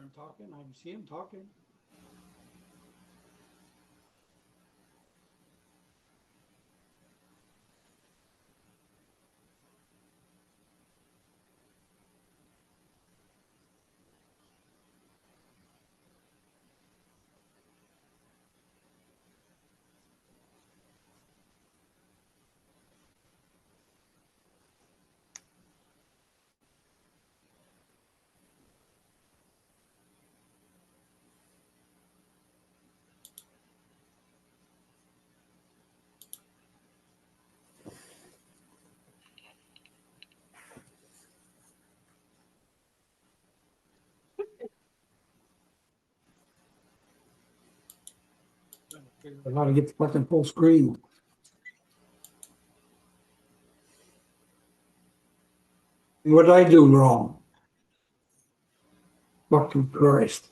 aren't talking. I can see them talking. I gotta get the fucking full screen. What did I do wrong? Fucking Christ.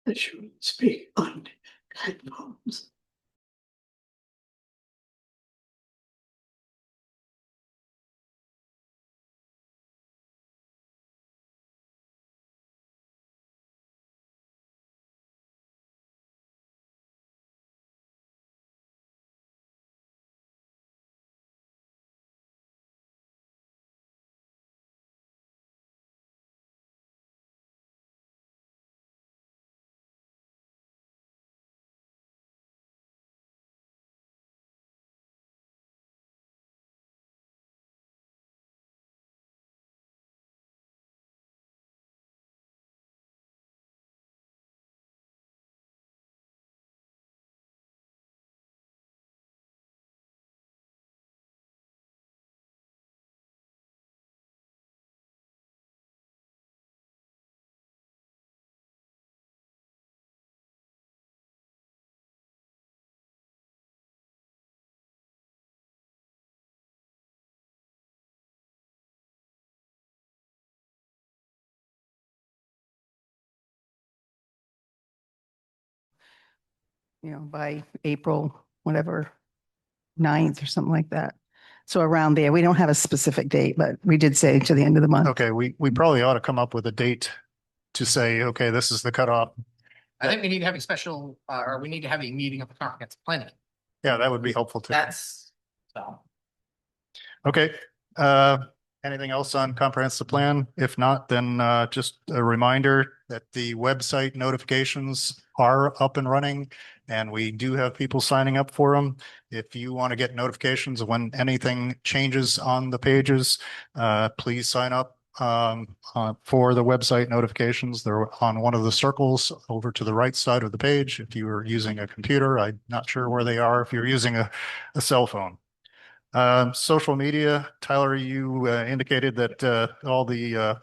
I shouldn't speak on headphones. By April, whatever, 9th or something like that. So around there, we don't have a specific date, but we did say to the end of the month. Okay, we probably ought to come up with a date to say, okay, this is the cutoff. I think we need to have a special, or we need to have a meeting of the comprehensive planning. Yeah, that would be helpful too. That's so. Okay. Anything else on comprehensive plan? If not, then just a reminder that the website notifications are up and running, and we do have people signing up for them. If you want to get notifications of when anything changes on the pages, please sign up for the website notifications. They're on one of the circles over to the right side of the page. If you are using a computer, I'm not sure where they are if you're using a cell phone. Social media, Tyler, you indicated that all the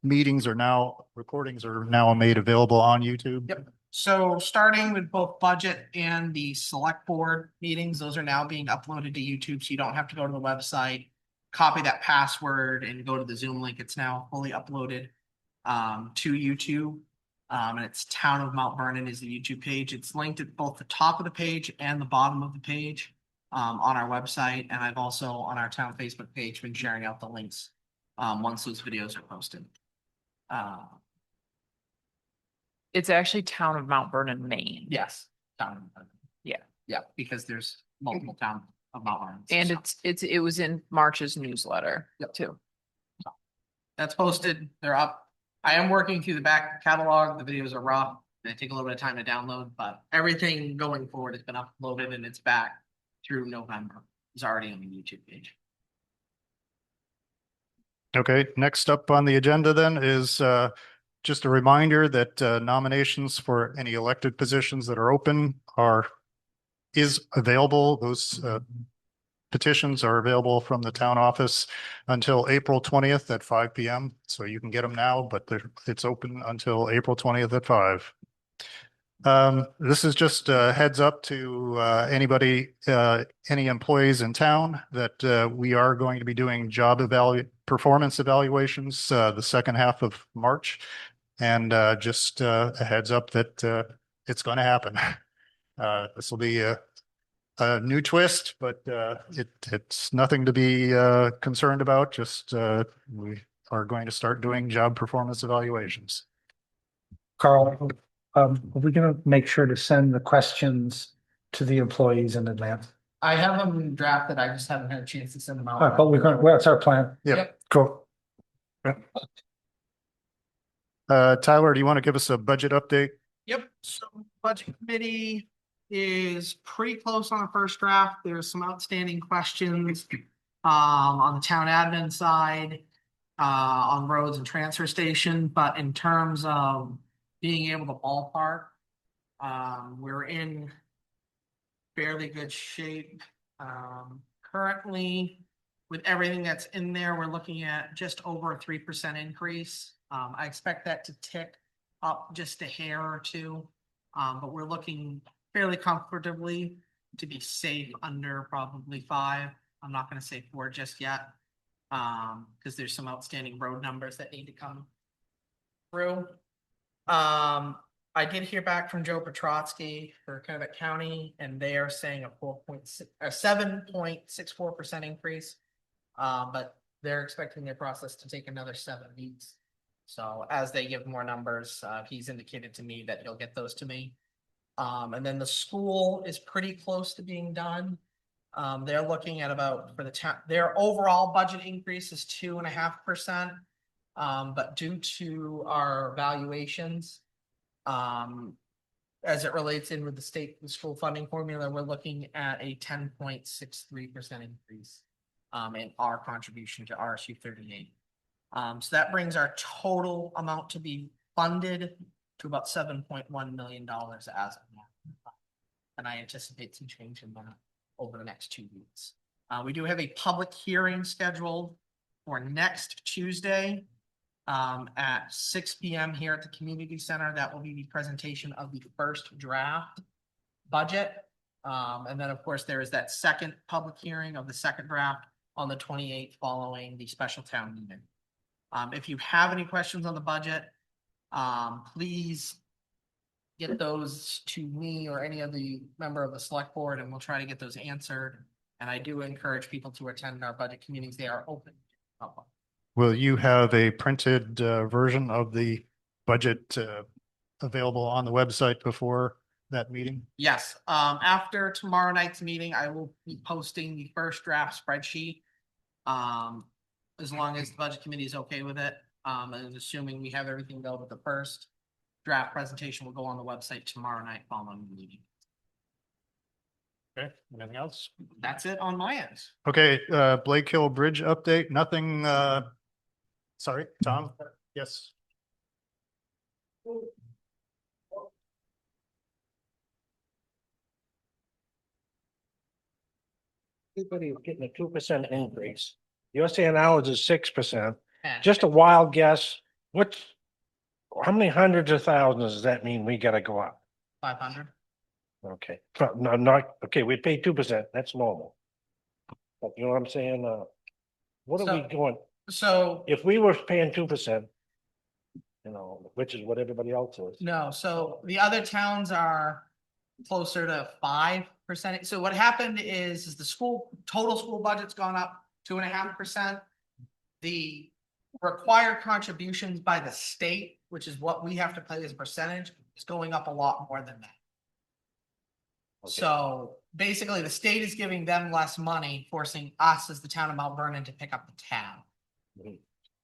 meetings are now, recordings are now made available on YouTube. Yep. So starting with both budget and the select board meetings, those are now being uploaded to YouTube. So you don't have to go to the website, copy that password and go to the Zoom link. It's now fully uploaded to YouTube. And it's Town of Mount Vernon is the YouTube page. It's linked at both the top of the page and the bottom of the page on our website. And I've also on our town Facebook page been sharing out the links once those videos are posted. It's actually Town of Mount Vernon, Maine. Yes. Town of Mount Vernon. Yeah. Yeah, because there's multiple towns of Mount Vernon. And So it was in March's newsletter Yep. too. that's posted. They're up. I am working through the back catalog. The videos are raw. They take a little bit of time to download, but everything going forward has been uploaded and it's back through November. It's already on the YouTube page. Okay, next up on the agenda then is just a reminder that nominations for any elected positions that are open is available. Those petitions are available from the town office until April 20th at 5 p.m. So you can get them now, but it's open until April 20th at 5. This is just a heads up to anybody, any employees in town that we are going to be doing performance evaluations the second half of March. And just a heads up that it's going to happen. This will be a new twist, but it's nothing to be concerned about. Just we are going to start doing job performance evaluations. Carl, are we gonna make sure to send the questions to the employees in advance? I have them drafted. I just haven't had a chance to send them out. But well, that's our plan. Yeah. Cool. Tyler, do you want to give us a budget update? Yep, so budget committee is pretty close on the first draft. There's some outstanding questions on the town admin side, on roads and transfer station, but in terms of being able to ballpark, we're in fairly good shape. Currently, with everything that's in there, we're looking at just over a 3% increase. I expect that to tick up just a hair or two, but we're looking fairly comfortably to be safe under probably 5. I'm not going to say 4 just yet, because there's some outstanding road numbers that need to come through. I did hear back from Joe Petrotsky for Kennebec County, and they are saying a 7.64% increase. But they're expecting their process to take another 7 weeks. So as they give more numbers, he's indicated to me that he'll get those to me. And then the school is pretty close to being done. They're looking at about for the town, their overall budget increase is 2.5%. But due to our valuations, as it relates in with the state school funding formula, we're looking at a 10.63% increase in our contribution to RSU 38. So that brings our total amount to be funded to about $7.1 million as of now. And I anticipate some change in that over the next 2 weeks. We do have a public hearing scheduled for next Tuesday at 6 p.m. here at the community center. That will be the presentation of the first draft budget. And then of course there is that second public hearing of the second draft on the 28th following the special town meeting. If you have any questions on the budget, please get those to me or any of the member of the select board, and we'll try to get those answered. And I do encourage people to attend our budget committees. They are open. Will you have a printed version of the budget available on the website before that meeting? Yes, after tomorrow night's meeting, I will be posting the first draft spreadsheet. As long as the budget committee is okay with it, and assuming we have everything go with the first draft presentation will go on the website tomorrow night following the meeting. Okay, anything else? That's it on my end. Okay, Blake Hill Bridge update, nothing, sorry, Tom? Yes. Everybody's getting a 2% increase. You're saying ours is 6%. And Just a wild guess, how many hundreds of thousands does that mean we gotta go up? 500. Okay, no, not, okay, we pay 2%, that's normal. But you know what I'm saying, what are we So- going, So if we were paying 2%, you know, which is what everybody else is. No, so the other towns are closer to 5%. So what happened is the total school budget's gone up 2.5%. The required contributions by the state, which is what we have to pay as a percentage, is going up a lot more than that. Okay. So basically, the state is giving them less money, forcing us as the town of Mount Vernon to pick up the tab. Mhm.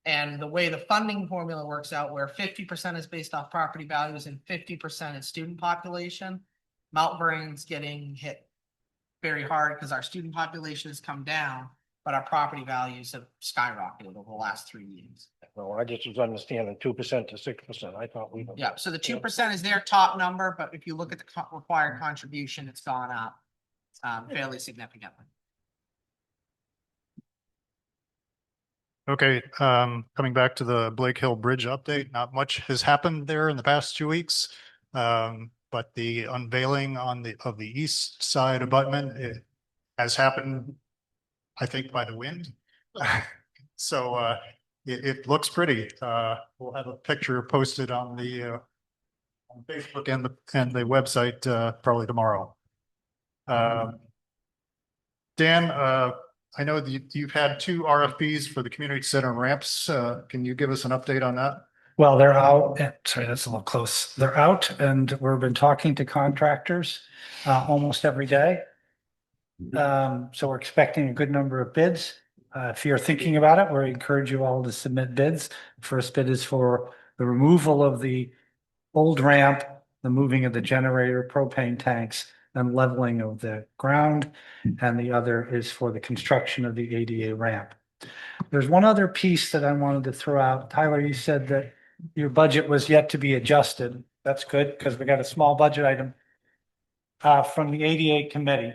And the way the funding formula works out, where 50% is based off property values and 50% is student population, Mount Vernon's getting hit very hard because our student population has come down, but our property values have skyrocketed over the last 3 years. No, I just was understanding 2% to 6%. I thought we. Yeah, so the 2% is their top number, but if you look at the required contribution, it's gone up fairly significantly. Okay, coming back to the Blake Hill Bridge update, not much has happened there in the past 2 weeks. But the unveiling of the east side abutment, it has happened, I think, by the wind. So, it looks pretty. We'll have a picture posted on on Facebook and the website, probably tomorrow. Dan, I know that you've had 2 RFPs for the community center ramps. Can you give us an update on that? Well, they're out, sorry, that's a little close. They're out and we've been talking to contractors almost every day. So we're expecting a good number of bids. If you're thinking about it, we encourage you all to submit bids. First bid is for the removal of the old ramp, the moving of the generator, propane tanks, and leveling of the ground. And the other is for the construction of the ADA ramp. There's one other piece that I wanted to throw out. Tyler, you said that your budget was yet to be adjusted. That's good because we got a small budget item from the ADA committee.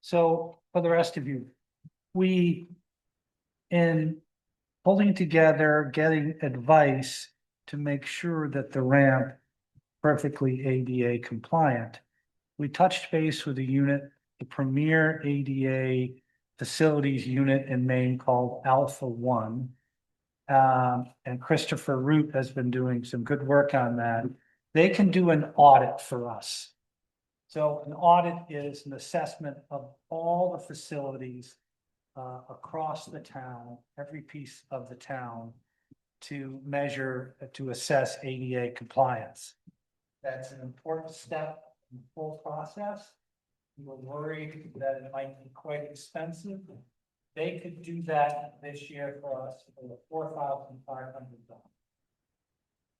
So for the rest of you, we, in pulling together, getting advice to make sure that the ramp perfectly ADA compliant, we touched base with a unit, the premier ADA facilities unit in Maine called Alpha One. And Christopher Root has been doing some good work on that. They can do an audit for us. So an audit is an assessment of all the facilities across the town, every piece of the town, to measure, to assess ADA compliance. That's an important step in the whole process. We were worried that it might be quite expensive. They could do that this year for us for $4,500.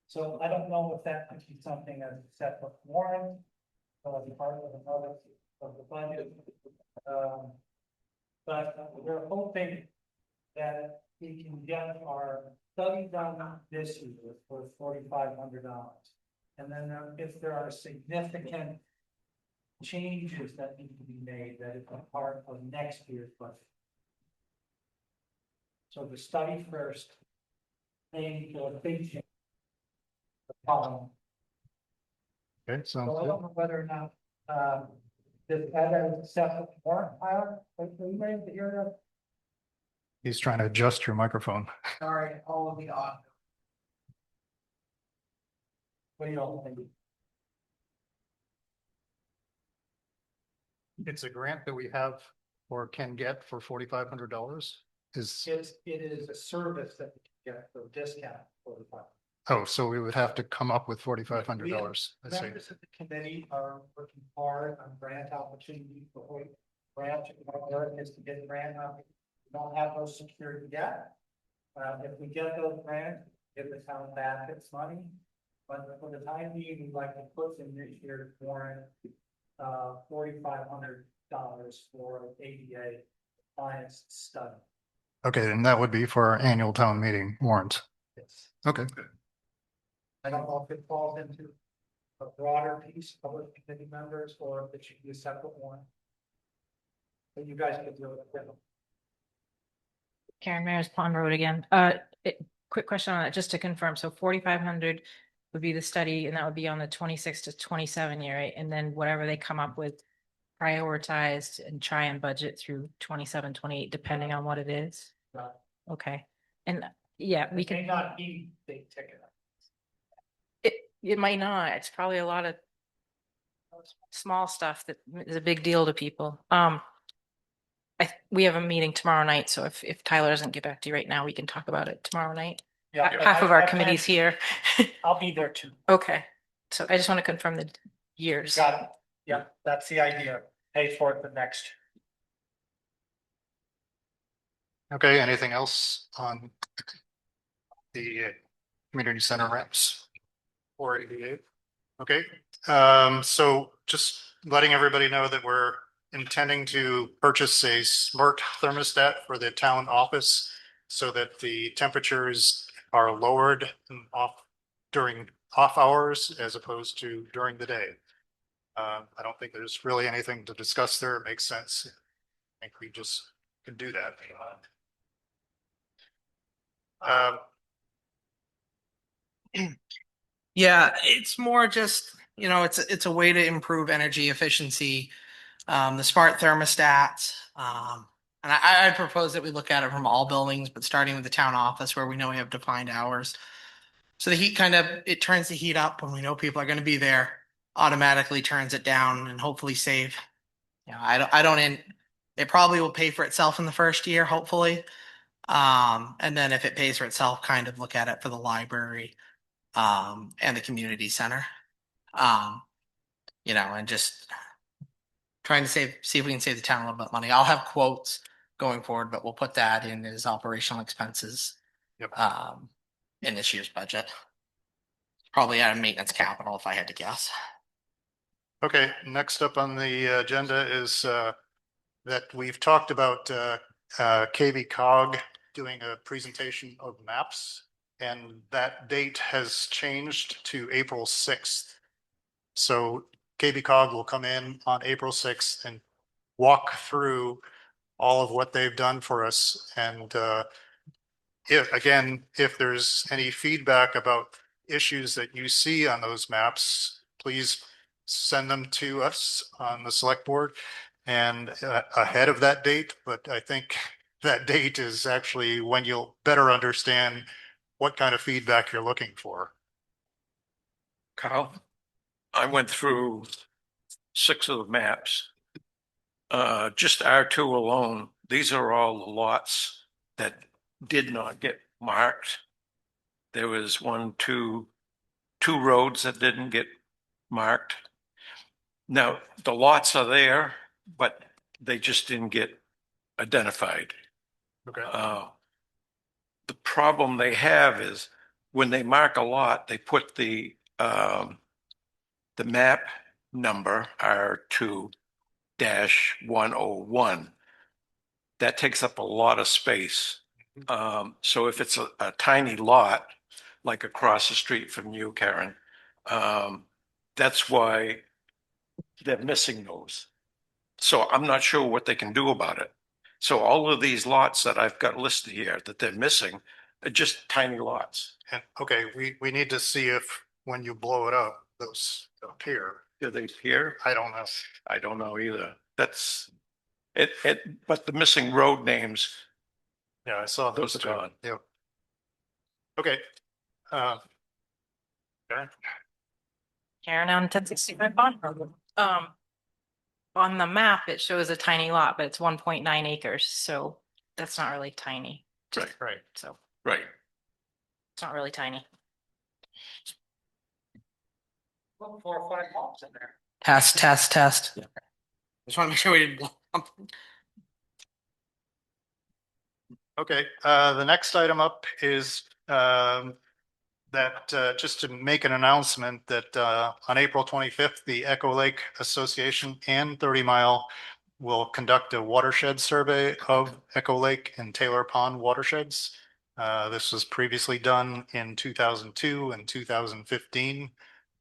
So I don't know if that could be something as a separate warrant, or as part of another of the budget. But we're hoping that we can get our study done this year for $4,500. And then if there are significant changes that need to be made, that is a part of next year's budget. So the study first, aim for a big change. Okay, So sounds I good. don't know whether or not, this other separate warrant, Tyler, are you ready to hear that? He's trying to adjust your microphone. Sorry, all of the audio. What do you all think? It's a grant that we have or can get for $4,500. Is, It is a service that we can get for a discount for the fund. oh, so we would have to come up with $4,500. I see. Members of the committee are working hard on grant opportunities for Hoyt branch. Our is to get grant up. We don't have those secured yet. If we get those grants, give the town back its money. But for the time being, we'd like to put in this year's warrant, $4,500 for ADA compliance study. Okay, and that would be for our annual town meeting warrant. Yes. Okay. I don't know if it falls into a broader piece, public committee members, or if it should be a separate one. But you guys could do it. Karen Mayor's Pond Road again. Quick question on that, just to confirm. So 4,500 would be the study, and that would be on the 26 to 27 year, right? And then whatever they come up with, prioritized and try and budget through 27, 28, depending on what it is. Right. Okay. And yeah, we It may can, not be big ticket. it might not. It's probably a lot of small stuff that is a big deal to people. We have a meeting tomorrow night, so if Tyler doesn't get back to you right now, we can talk about it tomorrow night. Yeah. Half of our I plan- committee's here. I'll be there too. Okay, so I just want to confirm the years. Got it. Yeah, that's the idea. Pay for it the next. Okay, anything else on the community center ramps? Or ADA? Okay, so just letting everybody know that we're intending to purchase a smart thermostat for the town office so that the temperatures are lowered during off hours as opposed to during the day. I don't think there's really anything to discuss there. It makes sense. I think we just can do that. Yeah, it's more just, it's a way to improve energy efficiency. The smart thermostats. And I'd propose that we look at it from all buildings, but starting with the town office where we know we have defined hours. So the heat it turns the heat up when we know people are going to be there, automatically turns it down and hopefully save. It probably will pay for itself in the first year, hopefully. And then if it pays for itself, kind of look at it for the library, and the community center. And just trying to see if we can save the town a little bit of money. I'll have quotes going forward, but we'll put that in as operational expenses. Yep. In this year's budget. Probably out of maintenance capital if I had to guess. Okay, next up on the agenda is that we've talked about KV Cog doing a presentation of maps, and that date has changed to April 6th. So KV Cog will come in on April 6th and walk through all of what they've done for us. And if there's any feedback about issues that you see on those maps, please send them to us on the select board and ahead of that date. But I think that date is actually when you'll better understand what kind of feedback you're looking for. Carl, I went through 6 of the maps. Just R2 alone, these are all the lots that did not get marked. There was two roads that didn't get marked. Now, the lots are there, but they just didn't get identified. Okay. The problem they have is when they mark a lot, they put the map number R2-101. That takes up a lot of space. So if it's a tiny lot, like across the street from you, Karen, that's why they're missing those. So I'm not sure what they can do about it. So all of these lots that I've got listed here that they're missing are just tiny lots. And okay, we need to see if when you blow it up, those appear. Do they appear? I don't know. I don't know either. That's it, but the missing road names, Yeah, I saw those those are too. gone. Yep. Okay. Karen? Karen on 1065 Pond Road. On the map, it shows a tiny lot, but it's 1.9 acres, so that's not really tiny. Right. So Right. it's not really tiny. 4 or 5 homes in there. Test. Just want to make sure we didn't blow up. Okay, the next item up is that just to make an announcement that on April 25th, the Echo Lake Association and 30 Mile will conduct a watershed survey of Echo Lake and Taylor Pond watersheds. This was previously done in 2002 and 2015,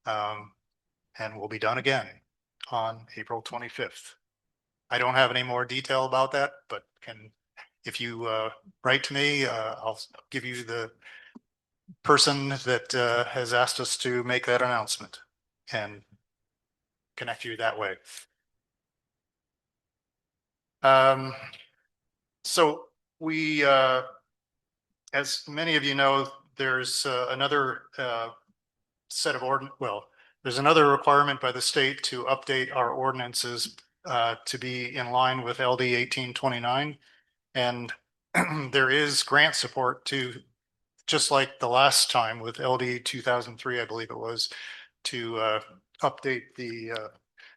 and will be done again on April 25th. I don't have any more detail about that, but if you write to me, I'll give you the person that has asked us to make that announcement and connect you that way. So we as many of you know, there's another set of there's another requirement by the state to update our ordinances to be in line with LD 1829. And there is grant support to, just like the last time with LD 2003, I believe it was, to update the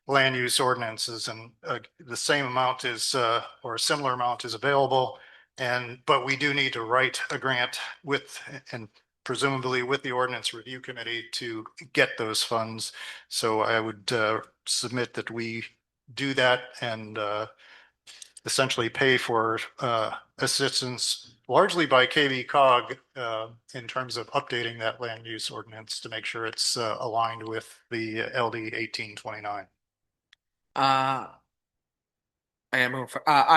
land use ordinances, and the same amount is or a similar amount is available. But we do need to write a grant with, and presumably with, the ordinance review committee to get those funds. So I would submit that we do that and essentially pay for assistance largely by KB cog in terms of updating that land use ordinance to make sure it's aligned with the LD 1829. I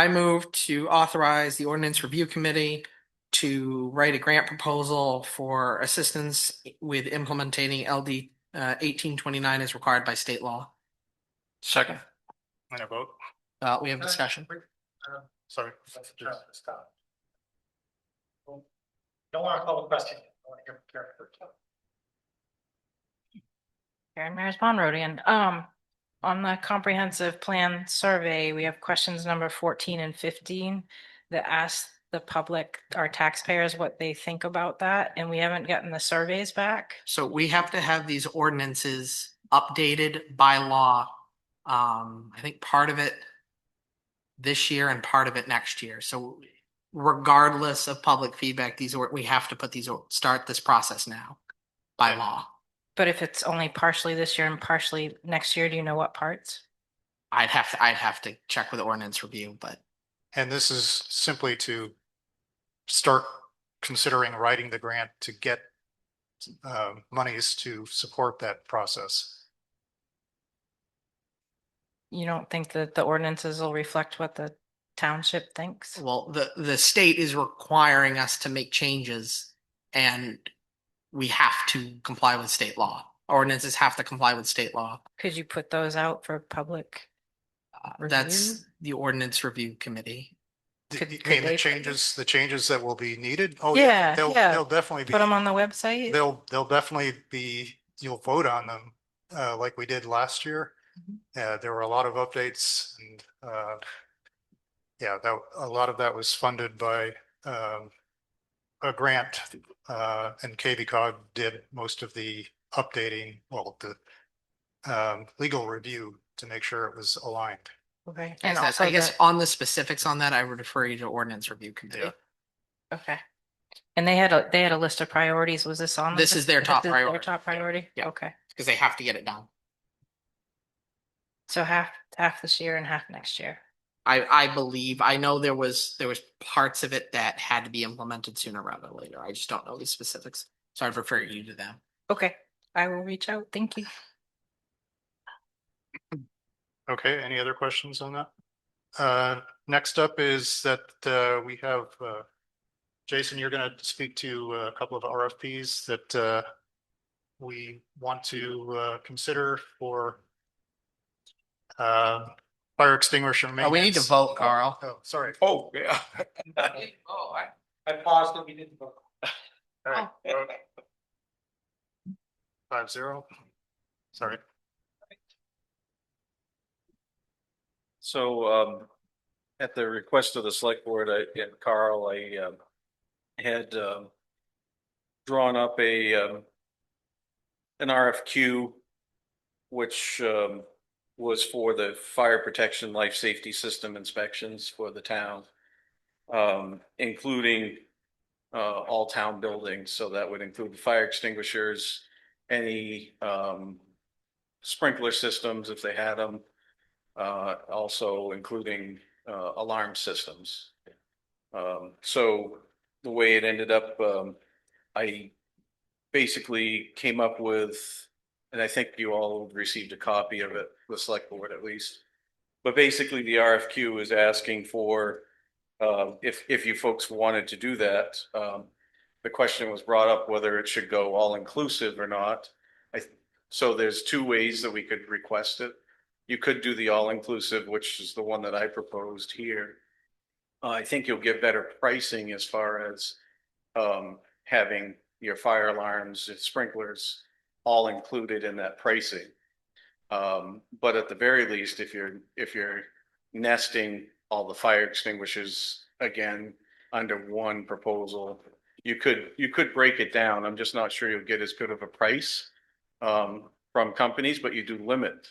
move to authorize the ordinance review committee to write a grant proposal for assistance with implementing LD 1829 as required by state law. Second. And a vote. We have discussion. Sorry. Don't want to call the question. I want to hear Karen first. Karen Maris Bonrodian. On the comprehensive plan survey, we have questions number 14 and 15 that ask the public, our taxpayers, what they think about that, and we haven't gotten the surveys back. So we have to have these ordinances updated by law. I think part of it this year and part of it next year. So regardless of public feedback, we have to put start this process now by law. But if it's only partially this year and partially next year, do you know what parts? I'd have to check with the ordinance review, but. And this is simply to start considering writing the grant to get monies to support that process. You don't think that the ordinances will reflect what the township thinks? Well, the state is requiring us to make changes, and we have to comply with state law. Ordinances have to comply with state law. Could you put those out for public? That's the ordinance review committee. Could You mean they- the changes that will be needed? Oh, Yeah, yeah. They'll definitely be. Put them on the website? They'll definitely be, you'll vote on them like we did last year. There were a lot of updates, and yeah, a lot of that was funded by a grant, and KVCOG did most of the updating, well, the legal review to make sure it was aligned. Okay. And And also I guess the- on the specifics on that, I would refer you to ordinance review committee. Yeah. Okay. And they had a list of priorities. Was this on? This is their top Their priority. top priority? Yeah. Okay. Because they have to get it done. So half this year and half next year. I believe, I know there was parts of it that had to be implemented sooner rather than later. I just don't know the specifics. So I'd refer you to them. Okay. I will reach out. Thank you. Okay, any other questions on that? Next up is that we have Jason, you're going to speak to a couple of RFPs that we want to consider for fire extinguisher maintenance. Oh, we need to vote, Carl. Oh, sorry. Oh, yeah. Oh, I paused it. We didn't vote. All right. 5-0. Sorry. So, at the request of the select board, and Carl, I had drawn up an RFQ, which was for the fire protection life safety system inspections for the town, including all town buildings. So that would include the fire extinguishers, any sprinkler systems if they had them, also including alarm systems. So the way it ended up, I basically came up with, and I think you all received a copy of it, the select board at least. But basically the RFQ is asking for, if you folks wanted to do that, the question was brought up whether it should go all inclusive or not. So there's two ways that we could request it. You could do the all inclusive, which is the one that I proposed here. I think you'll get better pricing as far as having your fire alarms and sprinklers all included in that pricing. But at the very least, if you're nesting all the fire extinguishers again under one proposal, you could break it down. I'm just not sure you'll get as good of a price from companies, but you do limit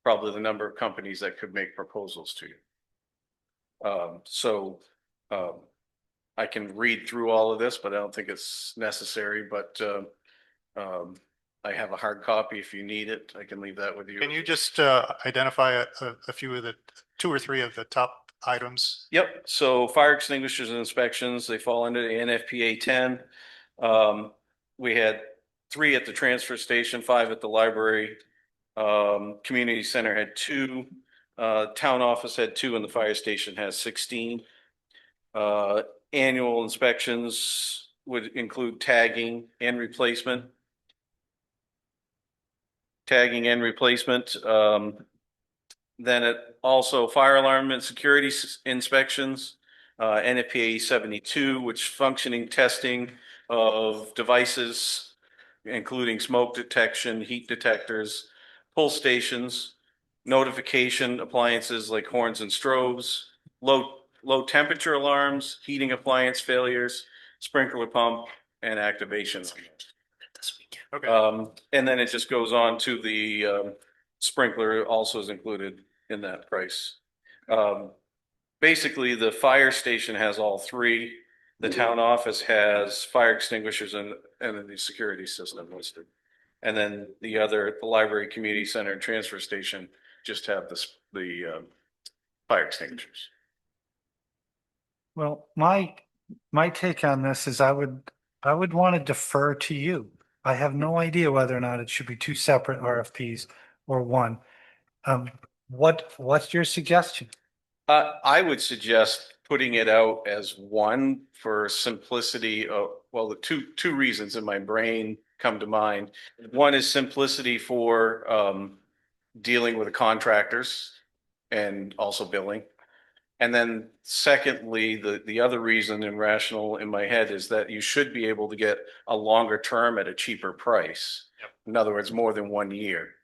probably the number of companies that could make proposals to you. I can read through all of this, but I don't think it's necessary, but I have a hard copy if you need it. I can leave that with you. Can you just identify a few of the, 2 or 3 of the top items? Yep, so fire extinguishers and inspections, they fall under the NFPA 10. We had 3 at the transfer station, 5 at the library. Community center had 2. Town office had 2, and the fire station has 16. Annual inspections would include tagging and replacement. Then it also fire alarm and security inspections, NFPA 72, which functioning testing of devices, including smoke detection, heat detectors, pull stations, notification appliances like horns and strobes, low temperature alarms, heating appliance failures, sprinkler pump, and activation. Okay. And then it just goes on to the sprinkler also is included in that price. Basically, the fire station has all 3. The town office has fire extinguishers and the security system listed. And then the library, community center, and transfer station just have the fire extinguishers. Well, my take on this is I would want to defer to you. I have no idea whether or not it should be 2 separate RFPs or 1. What's your suggestion? I would suggest putting it out as 1 for simplicity of, well, the two reasons in my brain come to mind. 1 is simplicity for dealing with the contractors and also billing. And then secondly, the other reason and rational in my head is that you should be able to get a longer term at a cheaper price. Yep. In other words, more than 1 year.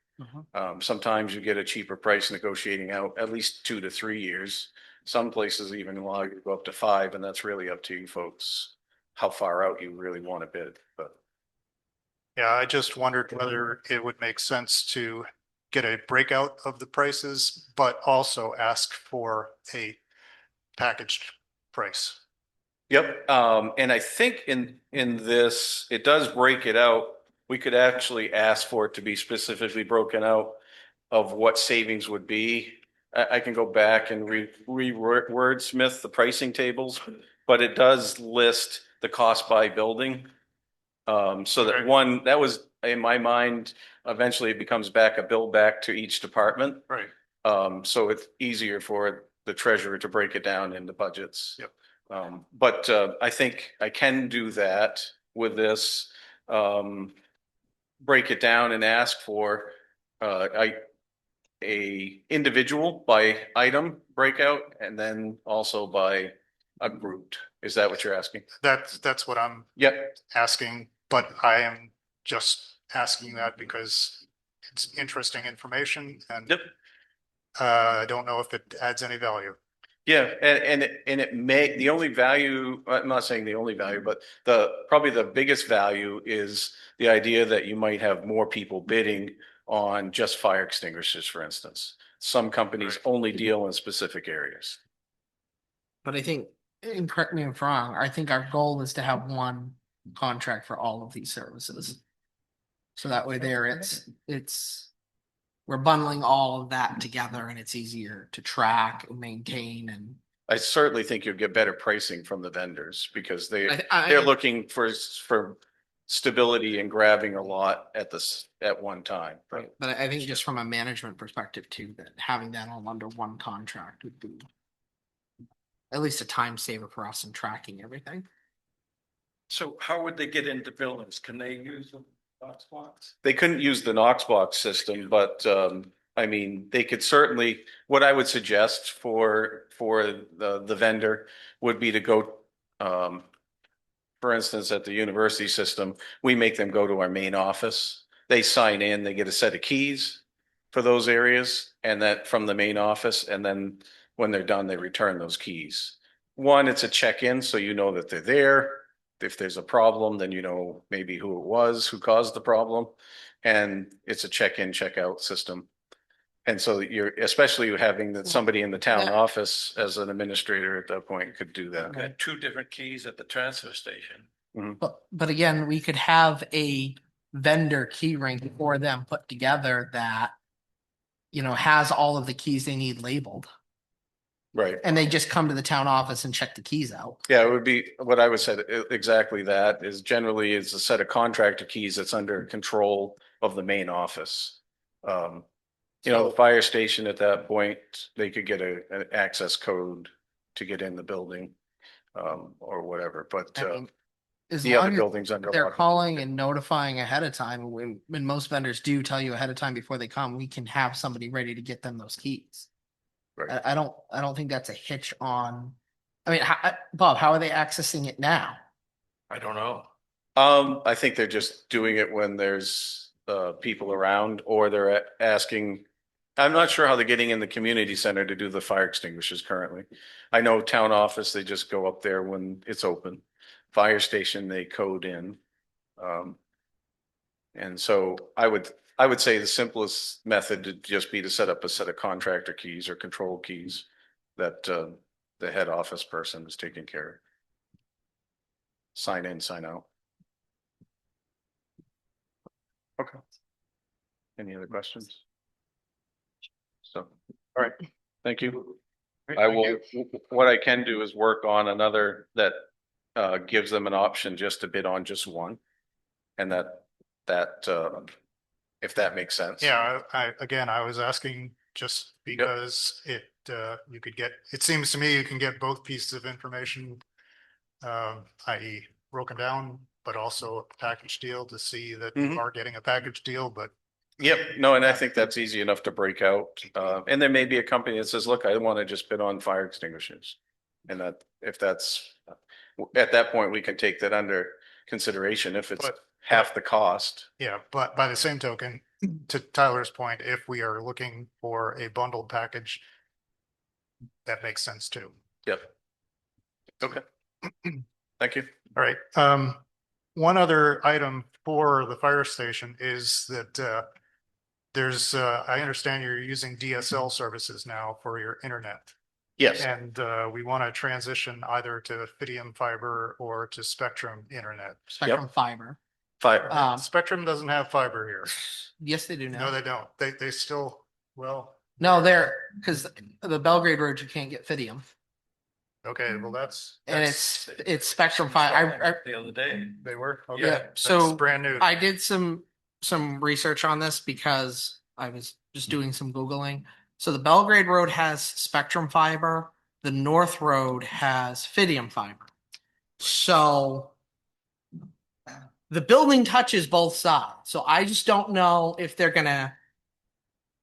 Sometimes you get a cheaper price negotiating out at least 2 to 3 years. Some places even allow you to go up to 5, and that's really up to you folks, how far out you really want to bid. But Yeah, I just wondered whether it would make sense to get a breakout of the prices, but also ask for a packaged price. yep, and I think in this, it does break it out. We could actually ask for it to be specifically broken out of what savings would be. I can go back and wordsmith the pricing tables, but it does list the cost by building. So that Okay. that was in my mind, eventually it becomes a bill back to each department. Right. So it's easier for the treasurer to break it down into budgets. Yep. But I think I can do that with this. Break it down and ask for a individual by item breakout and then also by a grouped. Is that what you're asking? That's what I'm Yep. asking, but I am just asking that because it's interesting information and Yep. I don't know if it adds any value. Yeah, and it may, the only value, I'm not saying the only value, but probably the biggest value is the idea that you might have more people bidding on just fire extinguishers, for instance. Some companies only deal in specific areas. But I think, and correct me if I'm wrong, I think our goal is to have 1 contract for all of these services. So that way we're bundling all of that together and it's easier to track and maintain and. I certainly think you'll get better pricing from the vendors because they're I looking for stability and grabbing a lot at one time. Right, but I think just from a management perspective too, that having that all under 1 contract would be at least a time saver for us in tracking everything. So how would they get into buildings? Can they use the box box? They couldn't use the Knox box system, but I mean, they could certainly, what I would suggest for the vendor would be to go for instance, at the university system, we make them go to our main office. They sign in, they get a set of keys for those areas and that from the main office. And then when they're done, they return those keys. One, it's a check-in, so you know that they're there. If there's a problem, then you know maybe who it was, who caused the problem. And it's a check-in, check-out system. And so you're, especially having that somebody in the town That- office as an administrator at that point could do that. Got two different keys at the transfer station. But again, we could have a vendor key ring for them put together that, you know, has all of the keys they need labeled, Right. and they just come to the town office and check the keys out. Yeah, it would be, what I would say, exactly that is generally it's a set of contractor keys that's under control of the main office. You know, the fire station at that point, they could get an access code to get in the building, or whatever, but, I mean, as the other long as buildings under. they're lock. calling and notifying ahead of time, when most vendors do tell you ahead of time before they come, we can have somebody ready to get them those keys. Right. I don't think that's a hitch on, I mean, Bob, how are they accessing it now? I don't know. I think they're just doing it when there's, people around or they're asking. I'm not sure how they're getting in the community center to do the fire extinguishers currently. I know town office, they just go up there when it's open. Fire station, they code in. And so I would say the simplest method would just be to set up a set of contractor keys or control keys that, the head office person is taking care of. Sign in, sign out. Okay. Any other questions? So, all right, thank you. I will, what I can do is work on another that gives them an option just to bid on just one. And that if that makes sense. Yeah, I was asking just because you could get, it seems to me you can get both pieces of information, i.e. broken down, but also a package deal to see that you Mhm. are getting a package deal, but Yep, no, and I think that's easy enough to break out. And there may be a company that says, look, I want to just bid on fire extinguishers. And that, if that's, at that point, we can take that under consideration if it's But- half the cost. yeah, but by the same token, to Tyler's point, if we are looking for a bundled package, that makes sense too. Yep. Okay. Thank you. All right, one other item for the fire station is that there's, I understand you're using DSL services now for your internet. Yes, And we want to transition either to Fidium fiber or to Spectrum internet. Spectrum Fiber. fire. Spectrum doesn't have fiber here. Yes, they do No, now. they don't. They still, well, No, they're, because the Belgrade Road, you can't get Fidium, okay, well, that's. and that's- it's Spectrum Fiber. The other day. They were, okay. Yeah, That's so brand new. I did some research on this because I was just doing some Googling. So the Belgrade Road has Spectrum Fiber, the North Road has Fidium Fiber. So the building touches both sides. So I just don't know if they're gonna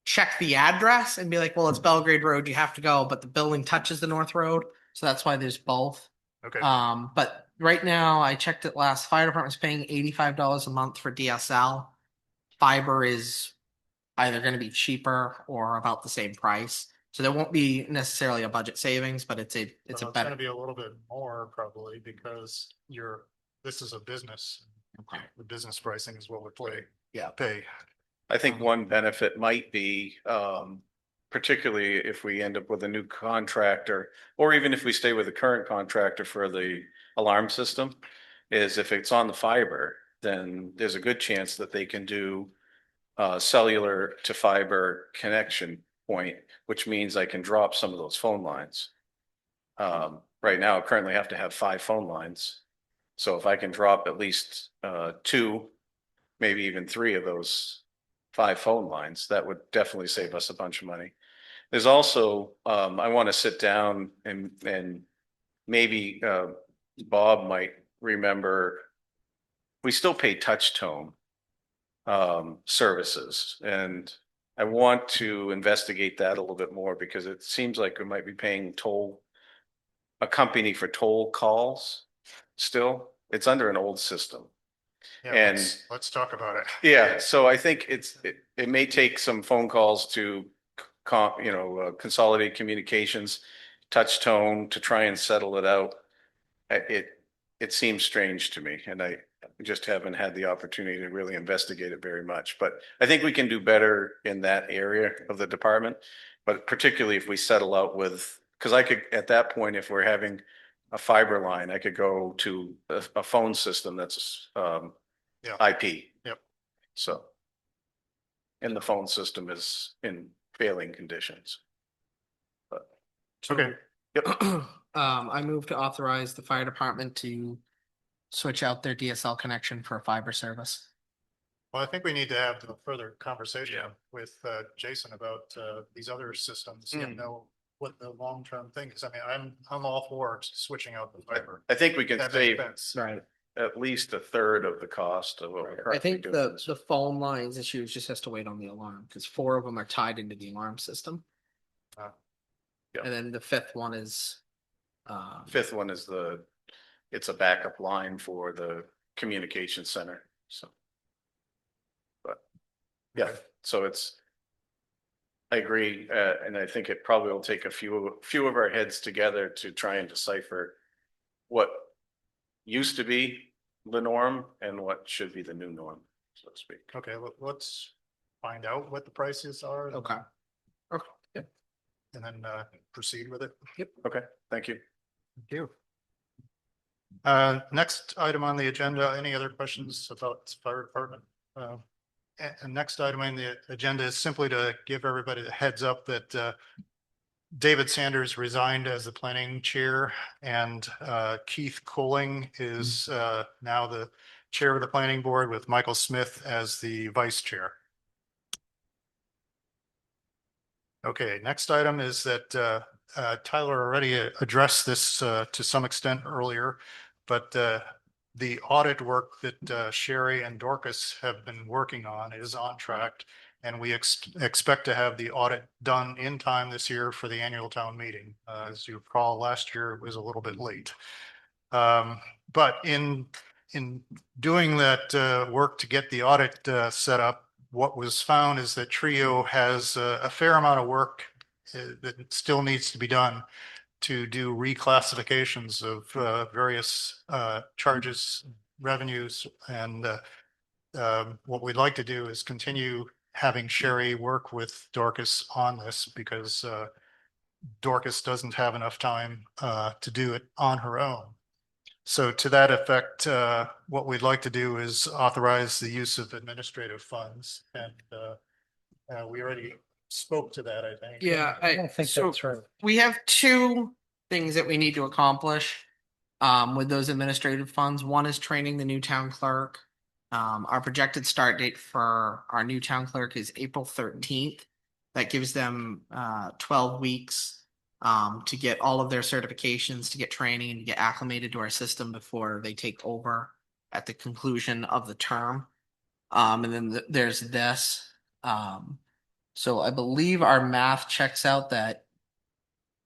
check the address and be like, well, it's Belgrade Road, you have to go, but the building touches the North Road. So that's why there's both. Okay, But right now I checked it last, fire department's paying $85 a month for DSL. Fiber is either going to be cheaper or about the same price. So there won't be necessarily a budget savings, but it's well, a it's gonna better. be a little bit more probably because this is a business. Okay. The business pricing is what we Yeah. pay. I think one benefit might be, particularly if we end up with a new contractor, or even if we stay with the current contractor for the alarm system, is if it's on the fiber, then there's a good chance that they can do cellular to fiber connection point, which means I can drop some of those phone lines. Right now, I currently have to have 5 phone lines. So if I can drop at least 2, maybe even 3 of those 5 phone lines, that would definitely save us a bunch of money. There's also, I want to sit down and maybe Bob might remember, we still pay touch tone services, and I want to investigate that a little bit more because it seems like we might be paying a company for toll calls still, it's under an old system. Yeah, And- let's talk about it. Yeah, so I think it may take some phone calls to consolidate communications, touch tone to try and settle it out. It seems strange to me, and I just haven't had the opportunity to really investigate it very much. But I think we can do better in that area of the department. But particularly if we settle out with, because I could, at that point, if we're having a fiber line, I could go to a phone system that's Yeah. IP. Yep. So. And the phone system is in failing conditions. But. Okay. Yep. I move to authorize the fire department to switch out their DSL connection for a fiber service. Well, I think we need to have a further conversation with Jason about these other systems and know what the long-term thing is. I mean, I'm all for switching out the fiber. I think we can That save makes sense. Right. at least a third of the cost of what we're I currently think doing. the phone lines issue just has to wait on the alarm because 4 of them are tied into the alarm system. Yeah. And then the 5th one is. Fifth one is it's a backup line for the communication center, so. But, yeah, so I agree, and I think it probably will take a few of our heads together to try and decipher what used to be the norm and what should be the new norm, so to speak. Okay, let's find out what the prices are. Okay. Okay. Yeah. And then proceed with it. Okay, thank you. Thank you. Next item on the agenda, any other questions about fire department? And next item on the agenda is simply to give everybody a heads up that David Sanders resigned as the planning chair and Keith Colling is now the chair of the planning board with Michael Smith as the vice chair. Okay, next item is that Tyler already addressed this to some extent earlier, but the audit work that Sherry and Dorcas have been working on is on track. And we expect to have the audit done in time this year for the annual town meeting. As you recall, last year it was a little bit late. But in doing that work to get the audit set up, what was found is that Trio has a fair amount of work that still needs to be done to do reclassifications of various charges, revenues, and what we'd like to do is continue having Sherry work with Dorcas on this because Dorcas doesn't have enough time to do it on her own. So to that effect, what we'd like to do is authorize the use of administrative funds, and we already spoke to that, I think. Yeah, I don't think so that's right. we have 2 things that we need to accomplish with those administrative funds. One is training the new town clerk. Our projected start date for our new town clerk is April 13th. That gives them 12 weeks to get all of their certifications, to get training, and to get acclimated to our system before they take over at the conclusion of the term. And then there's this. So I believe our math checks out that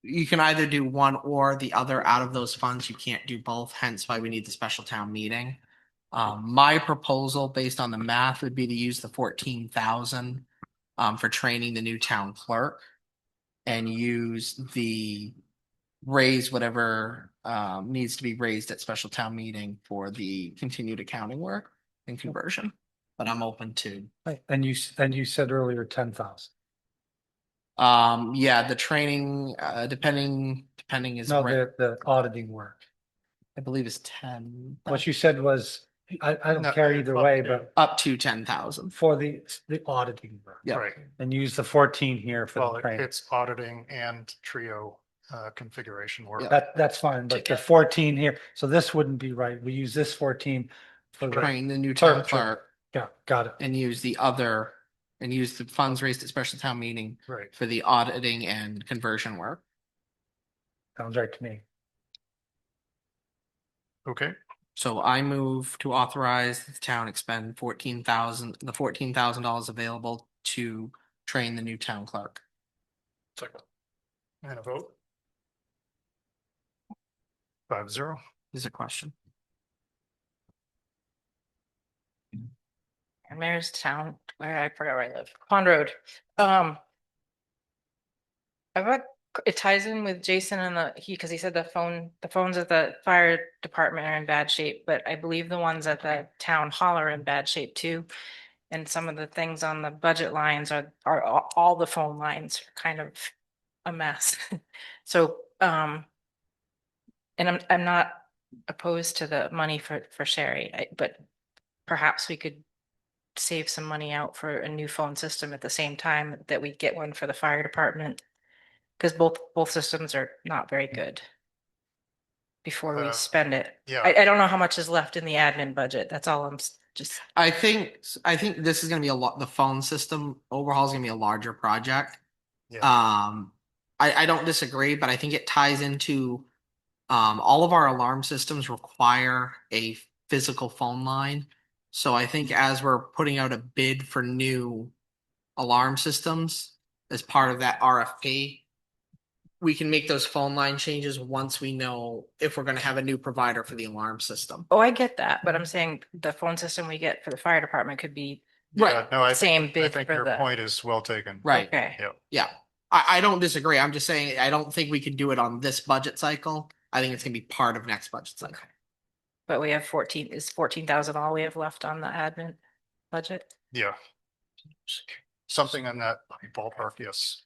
you can either do one or the other out of those funds. You can't do both, hence why we need the special town meeting. My proposal based on the math would be to use the 14,000 for training the new town clerk and use the raise whatever needs to be raised at special town meeting for the continued accounting work and conversion. But I'm open to. And you said earlier 10,000. Yeah, the training, depending is No, right. the auditing work. I believe is 10. What you said was, I don't No, care either way, but Up to 10,000. for the auditing work. Yeah. Right. And use the 14 here for Well, the training. it's auditing and Trio configuration work. Yeah. That's fine, but the 14 here, so this wouldn't be right. We use this 14 for the, Train the new town Clerk. clerk yeah, got it. and use the other, and use the funds raised at special town meeting Right. for the auditing and conversion work. Sounds right to me. Okay. So I move to authorize the town expend the $14,000 available to train the new town clerk. Second. And a vote. 5-0. Is a question. Mayor's Town, where I forgot where I live, Pond Road. I've got, it ties in with Jason and because he said the phones at the fire department are in bad shape, but I believe the ones at the town hall are in bad shape too. And some of the things on the budget lines are all the phone lines are kind of a mess. So, and I'm not opposed to the money for Sherry, but perhaps we could save some money out for a new phone system at the same time that we get one for the fire department. Because both systems are not very good. Before we spend it. yeah. I don't know how much is left in the admin budget. That's all just, I think this is gonna be a lot, the phone system overhaul is gonna be a larger project. Yeah. I don't disagree, but I think it ties into all of our alarm systems require a physical phone line. So I think as we're putting out a bid for new alarm systems as part of that RFP, we can make those phone line changes once we know if we're gonna have a new provider for the alarm system. oh, I get that, but I'm saying the phone system we get for the fire department could be Yeah, no, same I bid think for your the, point is well taken. Right. okay. Yeah. Yeah. I don't disagree. I'm just saying I don't think we can do it on this budget cycle. I think it's gonna be part of next budget cycle. But we have 14,000 all we have left on the admin budget. Yeah. Something in that ballpark, yes.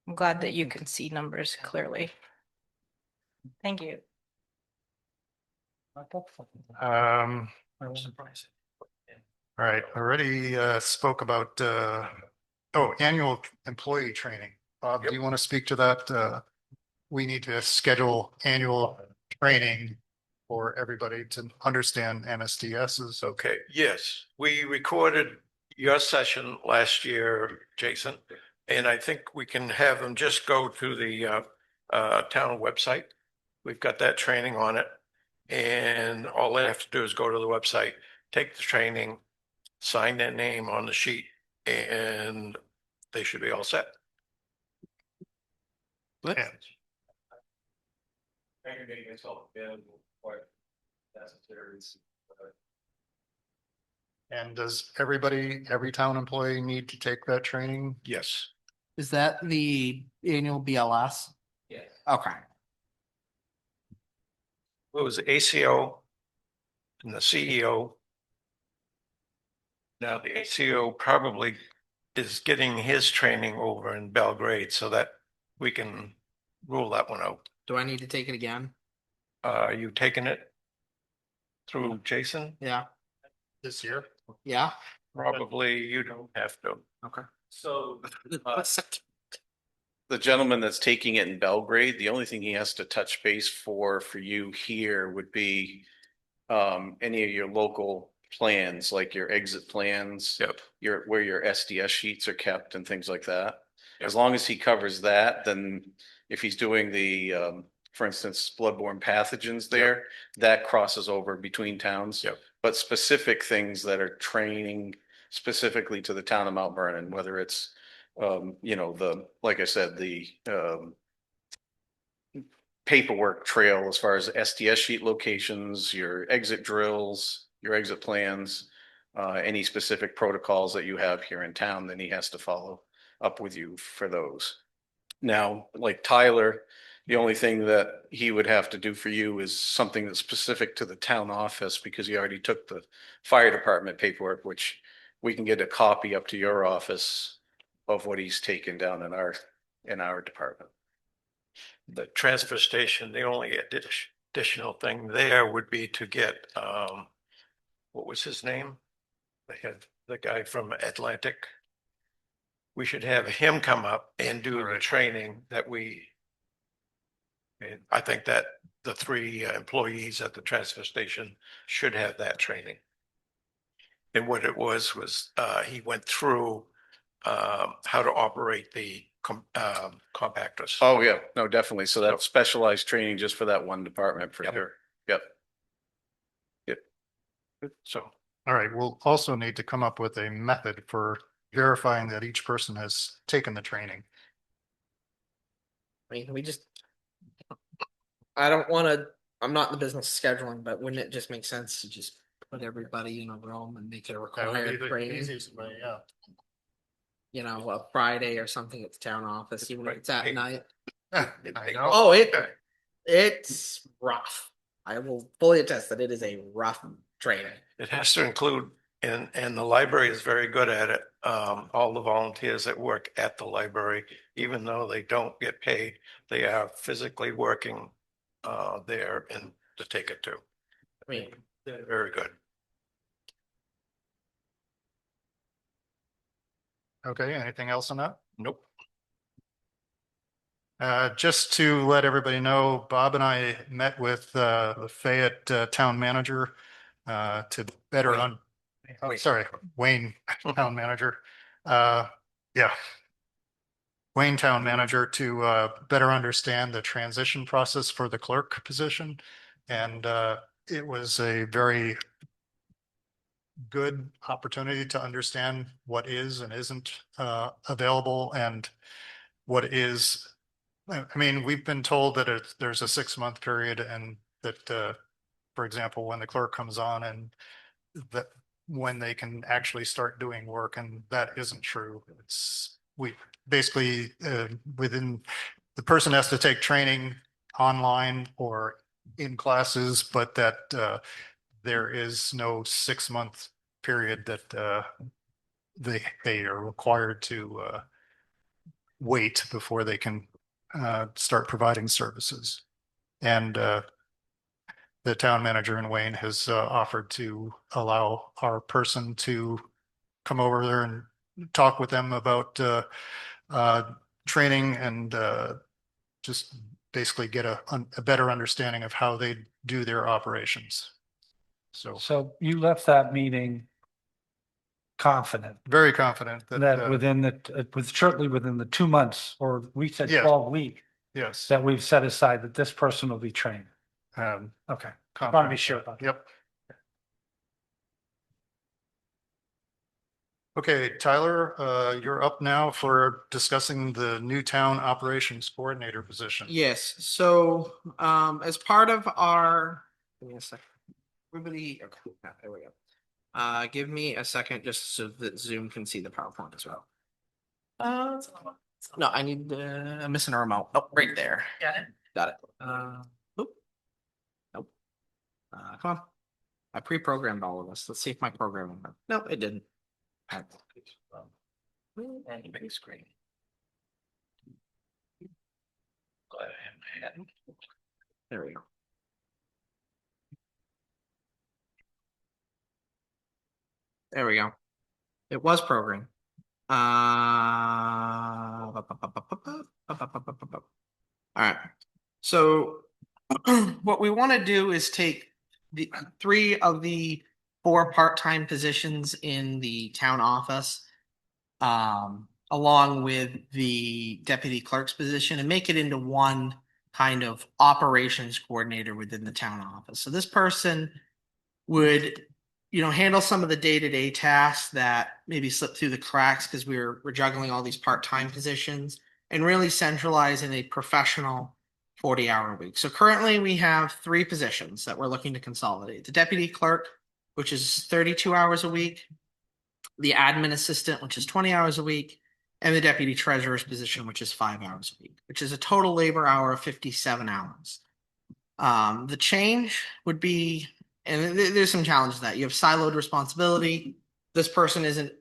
I'm glad that you can see numbers clearly. Thank you. Um, I was surprised. all right, already spoke about annual employee training. Bob, do you want to speak to that? We need to schedule annual training for everybody to understand MSDS's. Okay, yes, we recorded your session last year, Jason, and I think we can have them just go to the town website. We've got that training on it, and all they have to do is go to the website, take the training, sign their name on the sheet, and they should be all set. Yeah. And does every town employee need to take that training? Yes. Is that the annual BLS? Yes. Okay. It was ACO and the CEO. Now the ACO probably is getting his training over in Belgrade so that we can rule that one out. Do I need to take it again? Are you taking it through Jason? Yeah. This year? Yeah. Probably you don't have to. Okay. So the gentleman that's taking it in Belgrade, the only thing he has to touch base for you here would be any of your local plans, like your exit plans. Yep. Where your SDS sheets are kept and things like that. Yep. As long as he covers that, then if he's doing the for instance, bloodborne pathogens there, that crosses over between towns. Yep. But specific things that are training specifically to the town of Mount Vernon, whether it's like I said, the paperwork trail as far as SDS sheet locations, your exit drills, your exit plans, any specific protocols that you have here in town, then he has to follow up with you for those. Now, like Tyler, the only thing that he would have to do for you is something that's specific to the town office because he already took the fire department paperwork, which we can get a copy up to your office of what he's taken down in our department. The transfer station, the only additional thing there would be to get, what was his name? They had the guy from Atlantic. We should have him come up and do the training that and I think that the three employees at the transfer station should have that training. And what it was he went through how to operate the compactors. Oh, yeah, no, definitely. So that's specialized training just for that one department for Yep. sure. Yep. So, All right, we'll also need to come up with a method for verifying that each person has taken the training. I mean, I don't want to, I'm not in the business of scheduling, but wouldn't it just make sense to just put everybody in a room and make it a That would be required the training. easiest way, yeah. You know, a Friday or something at the town office, even if it's at night. I know. Oh, it's rough. I will fully attest that it is a rough training. It has to include, and the library is very good at it. All the volunteers that work at the library, even though they don't get paid, they are physically working there and to take it to. I mean, They're very good. Okay, anything else on that? Nope. Just to let everybody know, Bob and I met with the Fayette town manager to better Wayne town manager. Yeah. Wayne town manager to better understand the transition process for the clerk position. And it was a very good opportunity to understand what is and isn't available and what is. I mean, we've been told that there's a 6-month period and that, for example, when the clerk comes on and that when they can actually start doing work, and that isn't true. We basically within the person has to take training online or in classes, but that there is no 6-month period that they are required to wait before they can start providing services. And the town manager in Wayne has offered to allow our person to come over there and talk with them about training and just basically get a better understanding of how they do their operations. So you left that meeting confident very confident that within certainly within the 2 months, or we said Yes. 12 weeks, yes, that we've set aside that this person will be trained. Okay. I want to be sure about that. Yep. Okay, Tyler, you're up now for discussing the new town operations coordinator position. Yes, so as part of our, give me a second. Everybody, okay, there we go. Give me a second just so that Zoom can see the PowerPoint as well. No, I need I'm missing a remote. Oh, right there. Got it. Oop. Nope. Come on. I pre-programmed all of this. Let's see if my programming. Nope, it didn't. Big screen. Glad I have my head. There we go. There we go. It was programmed. All right. So what we want to do is take the 3 of the 4 part-time positions in the town office, along with the deputy clerk's position, and make it into one kind of operations coordinator within the town office. So this person would, handle some of the day-to-day tasks that maybe slip through the cracks because we're juggling all these part-time positions, and really centralize in a professional 40-hour week. So currently we have 3 positions that we're looking to consolidate. The deputy clerk, which is 32 hours a week, the admin assistant, which is 20 hours a week, and the deputy treasurer's position, which is 5 hours a week, which is a total labor hour of 57 hours. The change would be, and there's some challenges that you have siloed responsibility. This person isn't,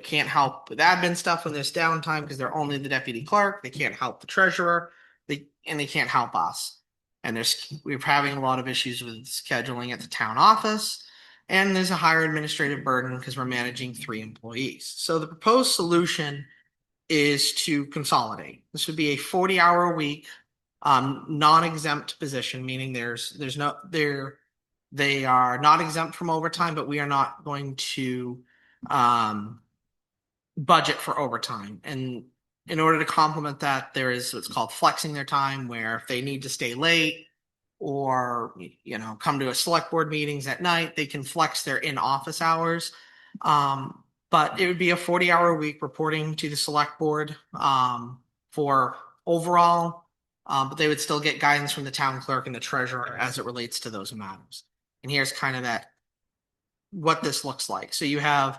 can't help with admin stuff when there's downtime because they're only the deputy clerk. They can't help the treasurer. They can't help us. And we're having a lot of issues with scheduling at the town office. And there's a higher administrative burden because we're managing 3 employees. So the proposed solution is to consolidate. This would be a 40-hour a week, non-exempt position, meaning they are not exempt from overtime, but we are not going to budget for overtime. And in order to complement that, there is what's called flexing their time, where if they need to stay late or come to a select board meetings at night, they can flex their in-office hours. But it would be a 40-hour week reporting to the select board for overall, but they would still get guidance from the town clerk and the treasurer as it relates to those matters. And here's kind of that what this looks like. So you have,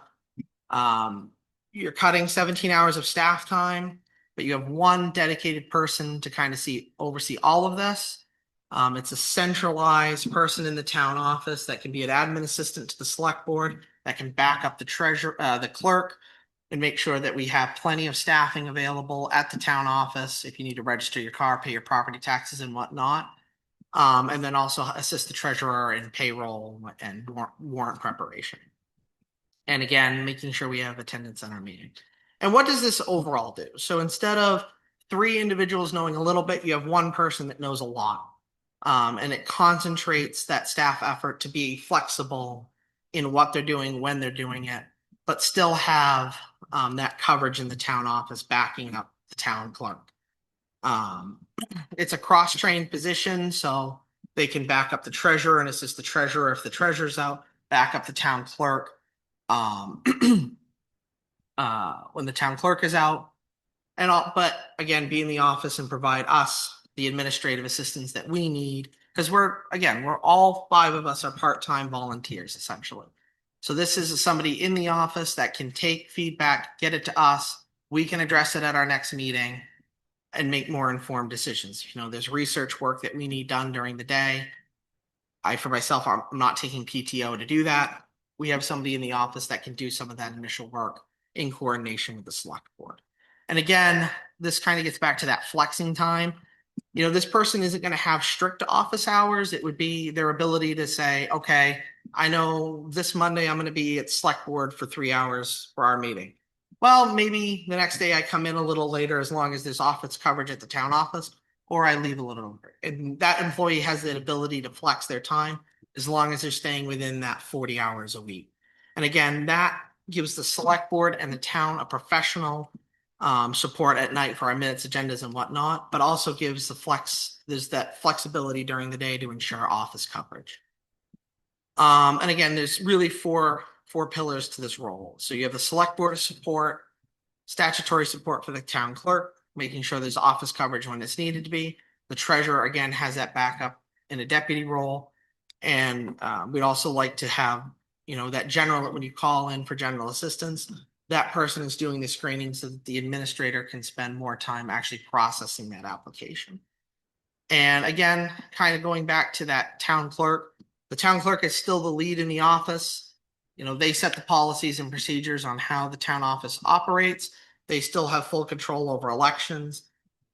you're cutting 17 hours of staff time, but you have one dedicated person to kind of oversee all of this. It's a centralized person in the town office that can be an admin assistant to the select board, that can back up the treasurer, the clerk, and make sure that we have plenty of staffing available at the town office if you need to register your car, pay your property taxes and whatnot. And then also assist the treasurer in payroll and warrant preparation. And again, making sure we have attendance on our meeting. And what does this overall do? So instead of 3 individuals knowing a little bit, you have one person that knows a lot. And it concentrates that staff effort to be flexible in what they're doing, when they're doing it, but still have that coverage in the town office backing up the town clerk. It's a cross-trained position, so they can back up the treasurer and assist the treasurer if the treasurer's out, back up the town clerk when the town clerk is out, and all, but again, be in the office and provide us the administrative assistance that we need, because we're all 5 of us are part-time volunteers essentially. So this is somebody in the office that can take feedback, get it to us, we can address it at our next meeting and make more informed decisions. You know, there's research work that we need done during the day. For myself, I'm not taking PTO to do that. We have somebody in the office that can do some of that initial work in coordination with the select board. And again, this kind of gets back to that flexing time. You know, this person isn't going to have strict office hours. It would be their ability to say, okay, I know this Monday I'm going to be at select board for 3 hours for our meeting. Well, maybe the next day I come in a little later as long as there's office coverage at the town office, or I leave a little later. And that employee has the ability to flex their time as long as they're staying within that 40 hours a week. And again, that gives the select board and the town a professional support at night for our minutes, agendas and whatnot, but also gives there's that flexibility during the day to ensure office coverage. And again, there's really four pillars to this role. So you have the select board support, statutory support for the town clerk, making sure there's office coverage when it's needed to be. The treasurer, again, has that backup in a deputy role. And we'd also like to have, you know, that general, when you call in for general assistance, that person is doing the screening so that the administrator can spend more time actually processing that application. And again, kind of going back to that town clerk, the town clerk is still the lead in the office. You know, they set the policies and procedures on how the town office operates. They still have full control over elections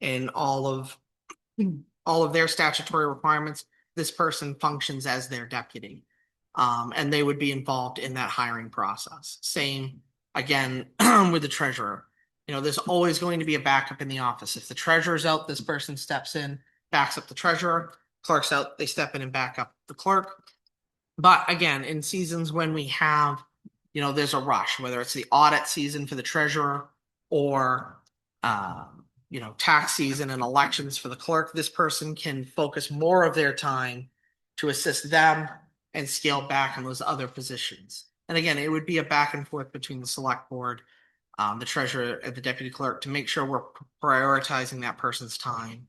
and all of their statutory requirements. This person functions as their deputy. And they would be involved in that hiring process. Same again with the treasurer. You know, there's always going to be a backup in the office. If the treasurer's out, this person steps in, backs up the treasurer. Clerk's out, they step in and back up the clerk. But again, in seasons when we have, you know, there's a rush, whether it's the audit season for the treasurer or, you know, tax season and elections for the clerk, this person can focus more of their time to assist them and scale back on those other positions. And again, it would be a back and forth between the select board, the treasurer and the deputy clerk to make sure we're prioritizing that person's time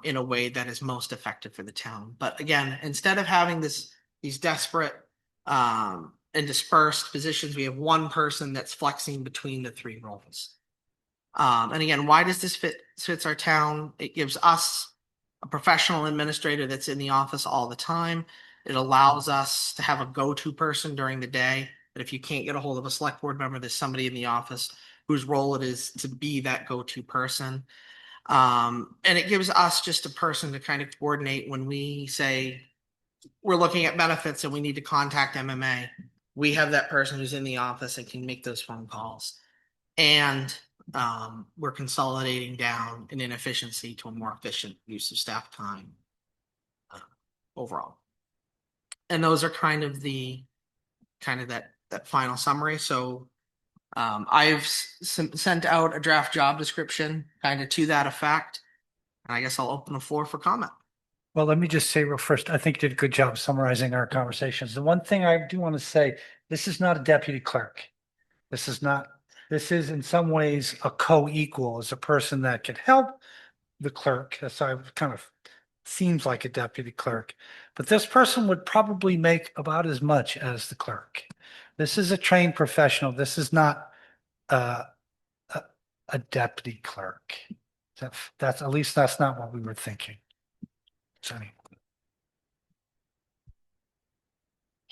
in a way that is most effective for the town. But again, instead of having these desperate and dispersed positions, we have one person that's flexing between the 3 roles. And again, why does this fits our town? It gives us a professional administrator that's in the office all the time. It allows us to have a go-to person during the day. That if you can't get a hold of a select board member, there's somebody in the office whose role it is to be that go-to person. And it gives us just a person to kind of coordinate when we say we're looking at benefits and we need to contact MMA. We have that person who's in the office and can make those phone calls. And we're consolidating down an inefficiency to a more efficient use of staff time overall. And those are kind of that final summary. So I've sent out a draft job description kind of to that effect. And I guess I'll open the floor for comment. Well, let me just say real first, I think you did a good job summarizing our conversations. The one thing I do want to say, this is not a deputy clerk. This is in some ways a co-equal, as a person that can help the clerk. That's how I kind of seems like a deputy clerk, but this person would probably make about as much as the clerk. This is a trained professional. This is not a, a deputy clerk. That's at least that's not what we were thinking. So anyway.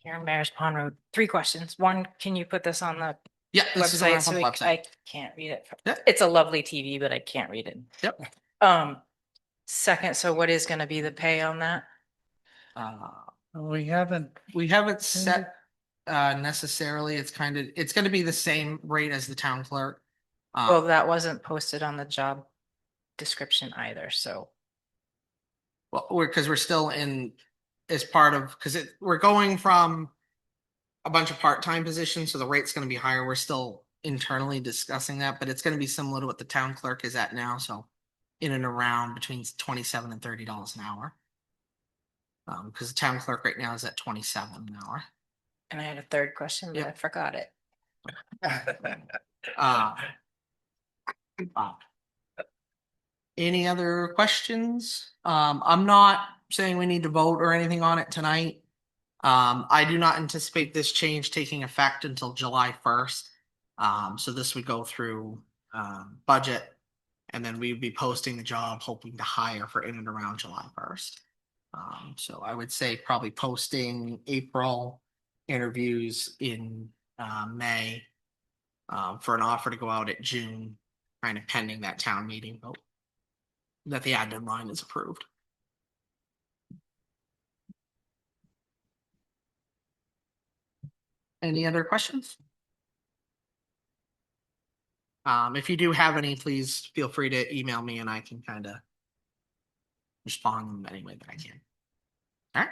Karen Maris Pond Road, 3 questions. One, can you put this on the Yeah, this is on our website? So website. I can't read it. Yep. It's a lovely TV, but I can't read it. Yep. Second, so what is gonna be the pay on that? We haven't, We haven't set necessarily, it's gonna be the same rate as the town clerk. Well, that wasn't posted on the job description either, so. Well, because we're still in, as part of, we're going from a bunch of part-time positions, so the rate's gonna be higher. We're still internally discussing that, but it's gonna be similar to what the town clerk is at now, so in and around between $27 and $30 an hour. Because the town clerk right now is at 27 an hour. And I had a third question, but I forgot it. Any other questions? I'm not saying we need to vote or anything on it tonight. I do not anticipate this change taking effect until July 1st. So this would go through budget, and then we'd be posting the job, hoping to hire for in and around July 1st. So I would say probably posting April, interviews in May, for an offer to go out at June, kind of pending that town meeting vote, that the ad deadline is approved. Any other questions? If you do have any, please feel free to email me and I can kind of respond in any way that I can. All right.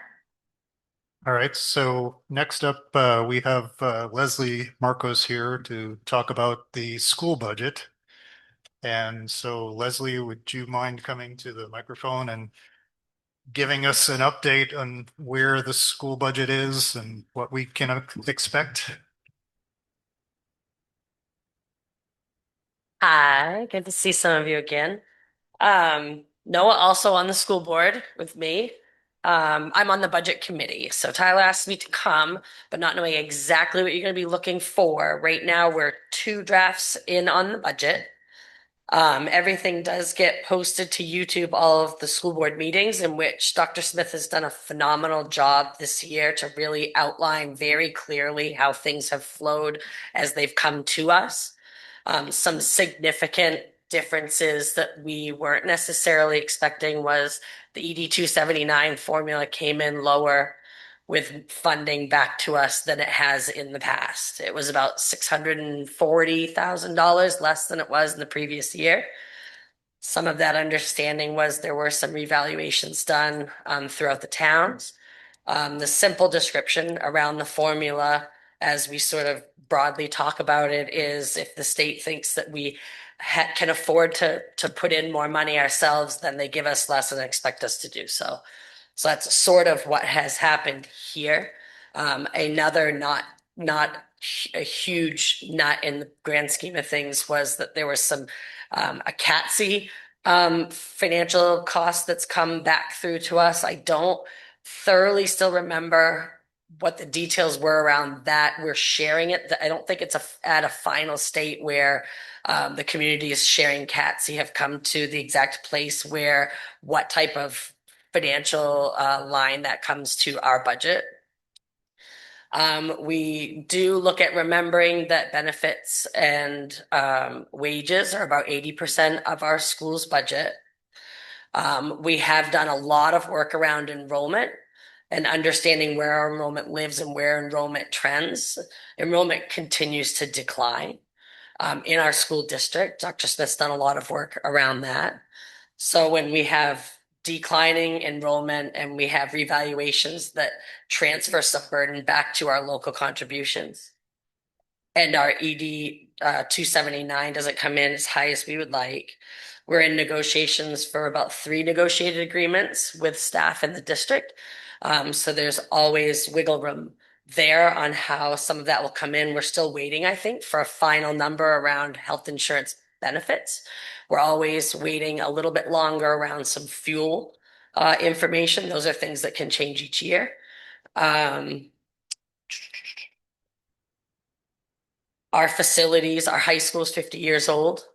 All right, so next up, we have Leslie Marcos here to talk about the school budget. And so Leslie, would you mind coming to the microphone and giving us an update on where the school budget is and what we can expect? Hi, good to see some of you again. Noah also on the school board with me. I'm on the budget committee. So Tyler asked me to come, but not knowing exactly what you're going to be looking for. Right now, we're 2 drafts in on the budget. Everything does get posted to YouTube, all of the school board meetings, in which Dr. Smith has done a phenomenal job this year to really outline very clearly how things have flowed as they've come to us. Some significant differences that we weren't necessarily expecting was the ED 279 formula came in lower with funding back to us than it has in the past. It was about $640,000 less than it was in the previous year. Some of that understanding was there were some revaluations done throughout the towns. The simple description around the formula, as we sort of broadly talk about it, is if the state thinks that we can afford to put in more money ourselves, then they give us less and expect us to do so. So that's sort of what has happened here. Another not a huge nut in the grand scheme of things was that there was some a CATSI financial cost that's come back through to us. I don't thoroughly still remember what the details were around that. We're sharing it. I don't think it's at a final state where the communities sharing CATSI have come to the exact place where what type of financial line that comes to our budget. We do look at remembering that benefits and wages are about 80% of our school's budget. We have done a lot of work around enrollment and understanding where our enrollment lives and where enrollment trends. Enrollment continues to decline in our school district. Dr. Smith's done a lot of work around that. So when we have declining enrollment and we have revaluations that transfer some burden back to our local contributions, and our ED 279 doesn't come in as high as we would like, we're in negotiations for about 3 negotiated agreements with staff in the district. So there's always wiggle room there on how some of that will come in. We're still waiting, I think, for a final number around health insurance benefits. We're always waiting a little bit longer around some fuel information. Those are things that can change each year. Our facilities, our high school is 50 years old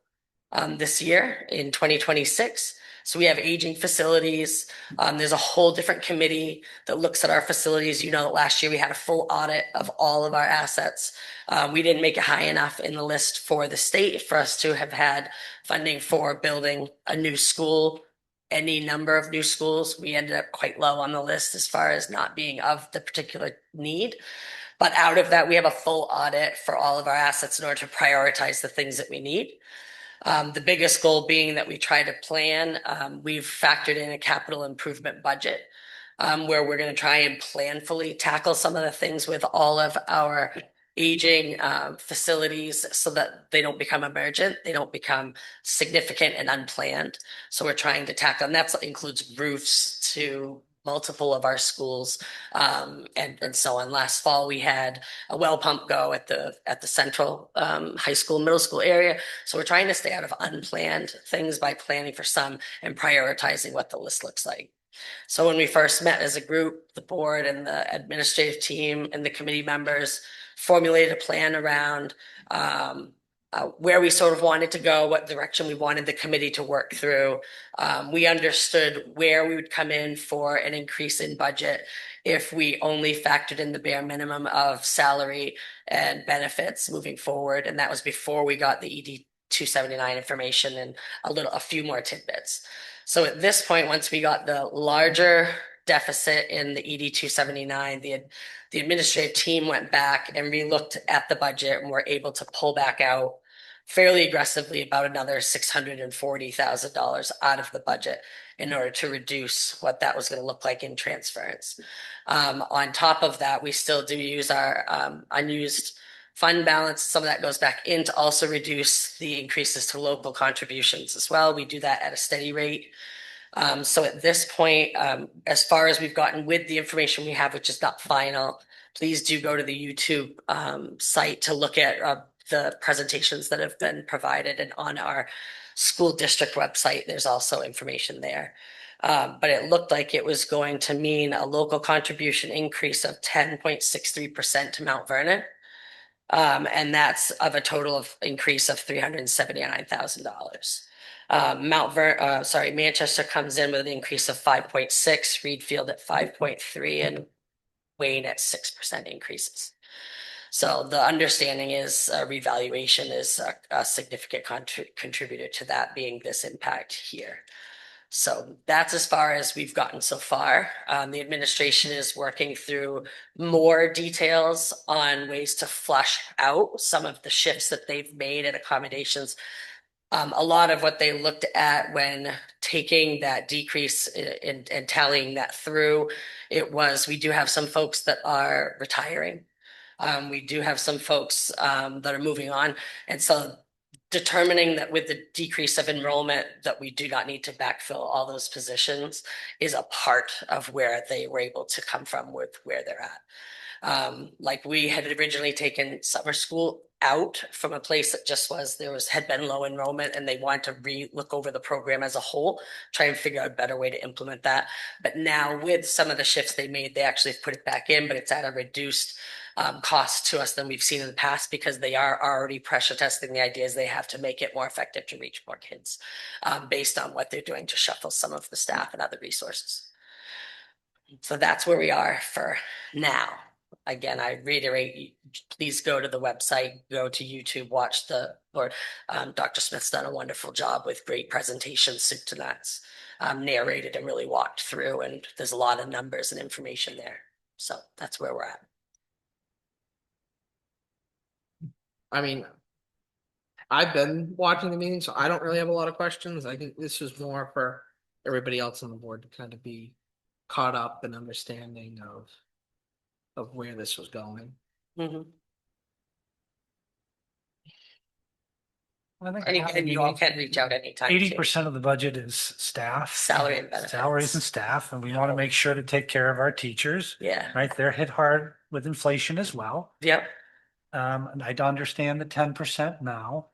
this year in 2026. So we have aging facilities. There's a whole different committee that looks at our facilities. You know, that last year we had a full audit of all of our assets. We didn't make it high enough in the list for the state for us to have had funding for building a new school, any number of new schools. We ended up quite low on the list as far as not being of the particular need. But out of that, we have a full audit for all of our assets in order to prioritize the things that we need. The biggest goal being that we try to plan, we've factored in a capital improvement budget where we're going to try and planfully tackle some of the things with all of our aging facilities so that they don't become emergent, they don't become significant and unplanned. So we're trying to tackle, and that includes roofs to multiple of our schools and so on. Last fall, we had a well pump go at the central high school, middle school area. So we're trying to stay out of unplanned things by planning for some and prioritizing what the list looks like. So when we first met as a group, the board and the administrative team and the committee members formulated a plan around where we sort of wanted to go, what direction we wanted the committee to work through. We understood where we would come in for an increase in budget if we only factored in the bare minimum of salary and benefits moving forward. And that was before we got the ED 279 information and a few more tidbits. So at this point, once we got the larger deficit in the ED 279, the administrative team went back and relooked at the budget and were able to pull back out fairly aggressively about another $640,000 out of the budget in order to reduce what that was going to look like in transference. On top of that, we still do use our unused fund balance. Some of that goes back in to also reduce the increases to local contributions as well. We do that at a steady rate. So at this point, as far as we've gotten with the information we have, which is not final, please do go to the YouTube site to look at the presentations that have been provided, and on our school district website, there's also information there. But it looked like it was going to mean a local contribution increase of 10.63% to Mount Vernon. And that's of a total of increase of $379,000. Manchester comes in with an increase of 5.6, Reedfield at 5.3, and Wayne at 6% increases. So the understanding is revaluation is a significant contributor to that being this impact here. So that's as far as we've gotten so far. The administration is working through more details on ways to flush out some of the shifts that they've made and accommodations. A lot of what they looked at when taking that decrease and tallying that through, it was, we do have some folks that are retiring. We do have some folks that are moving on. And so determining that with the decrease of enrollment that we do not need to backfill all those positions is a part of where they were able to come from with where they're at. Like we had originally taken summer school out from a place that just had been low enrollment, and they wanted to look over the program as a whole, try and figure out a better way to implement that. But now with some of the shifts they made, they actually put it back in, but it's at a reduced cost to us than we've seen in the past, because they are already pressure testing the ideas they have to make it more effective to reach more kids based on what they're doing to shuffle some of the staff and other resources. So that's where we are for now. Again, I reiterate, please go to the website, go to YouTube, watch Dr. Smith's done a wonderful job with great presentations, soup to nuts, narrated and really walked through, and there's a lot of numbers and information there. So that's where we're at. I mean, I've been watching the meeting, so I don't really have a lot of questions. I think this was more for everybody else on the board to kind of be caught up and understanding of where this was going. Mm-hmm. I think And you all can reach out anytime. 80% of the budget is staff. Salary and benefits. Salaries and staff, and we want to make sure to take care of our teachers. Yeah. Right, they're hit hard with inflation as well. Yep. And I understand the 10% now.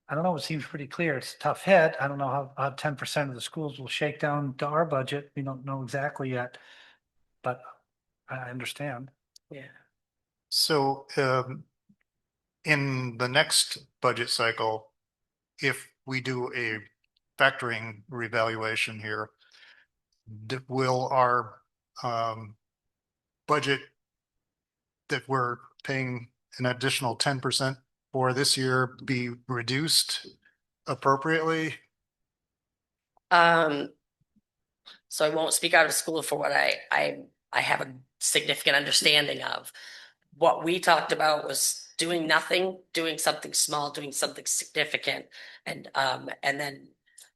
I don't know, it seems pretty clear. It's a tough hit. I don't know how 10% of the schools will shake down to our budget. We don't know exactly yet. But I understand. Yeah. So, in the next budget cycle, if we do a factoring revaluation here, will our, budget that we're paying an additional 10% for this year be reduced appropriately? So I won't speak out of school for what I have a significant understanding of. What we talked about was doing nothing, doing something small, doing something significant, and then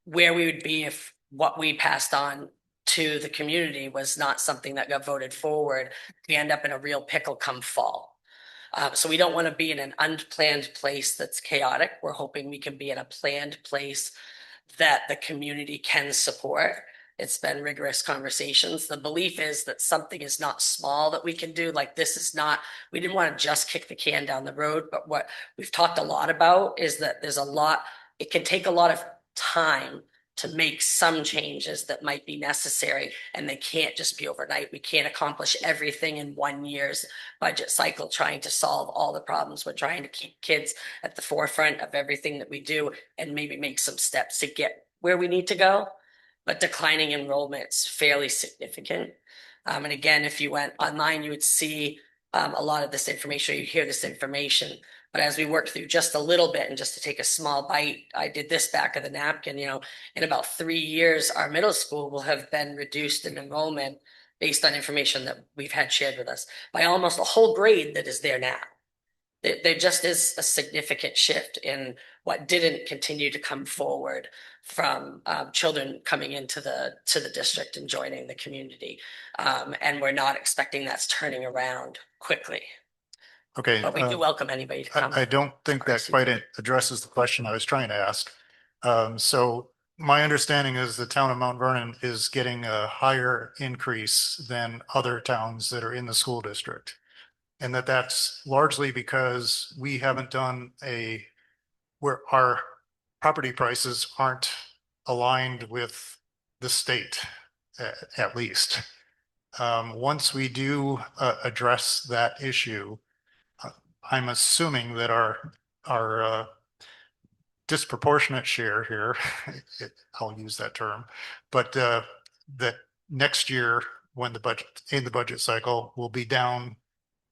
where we would be if what we passed on to the community was not something that got voted forward. We end up in a real pickle come fall. So we don't want to be in an unplanned place that's chaotic. We're hoping we can be in a planned place that the community can support. It's been rigorous conversations. The belief is that something is not small that we can do. Like this is not, we didn't want to just kick the can down the road, but what we've talked a lot about is that there's a lot, it can take a lot of time to make some changes that might be necessary, and they can't just be overnight. We can't accomplish everything in 1 year's budget cycle trying to solve all the problems. We're trying to keep kids at the forefront of everything that we do and maybe make some steps to get where we need to go. But declining enrollment's fairly significant. And again, if you went online, you would see a lot of this information, or you hear this information. But as we work through just a little bit, and just to take a small bite, I did this back of the napkin, in about 3 years, our middle school will have been reduced in enrollment based on information that we've had shared with us by almost a whole grade that is there now. There just is a significant shift in what didn't continue to come forward from children coming into the district and joining the community. And we're not expecting that's turning around quickly. Okay. But we do welcome anybody to come. I don't think that quite addresses the question I was trying to ask. So my understanding is the town of Mount Vernon is getting a higher increase than other towns that are in the school district. And that's largely because we haven't done where our property prices aren't aligned with the state, at least. Once we do address that issue, I'm assuming that our disproportionate share here, I'll use that term, but that next year when in the budget cycle will be down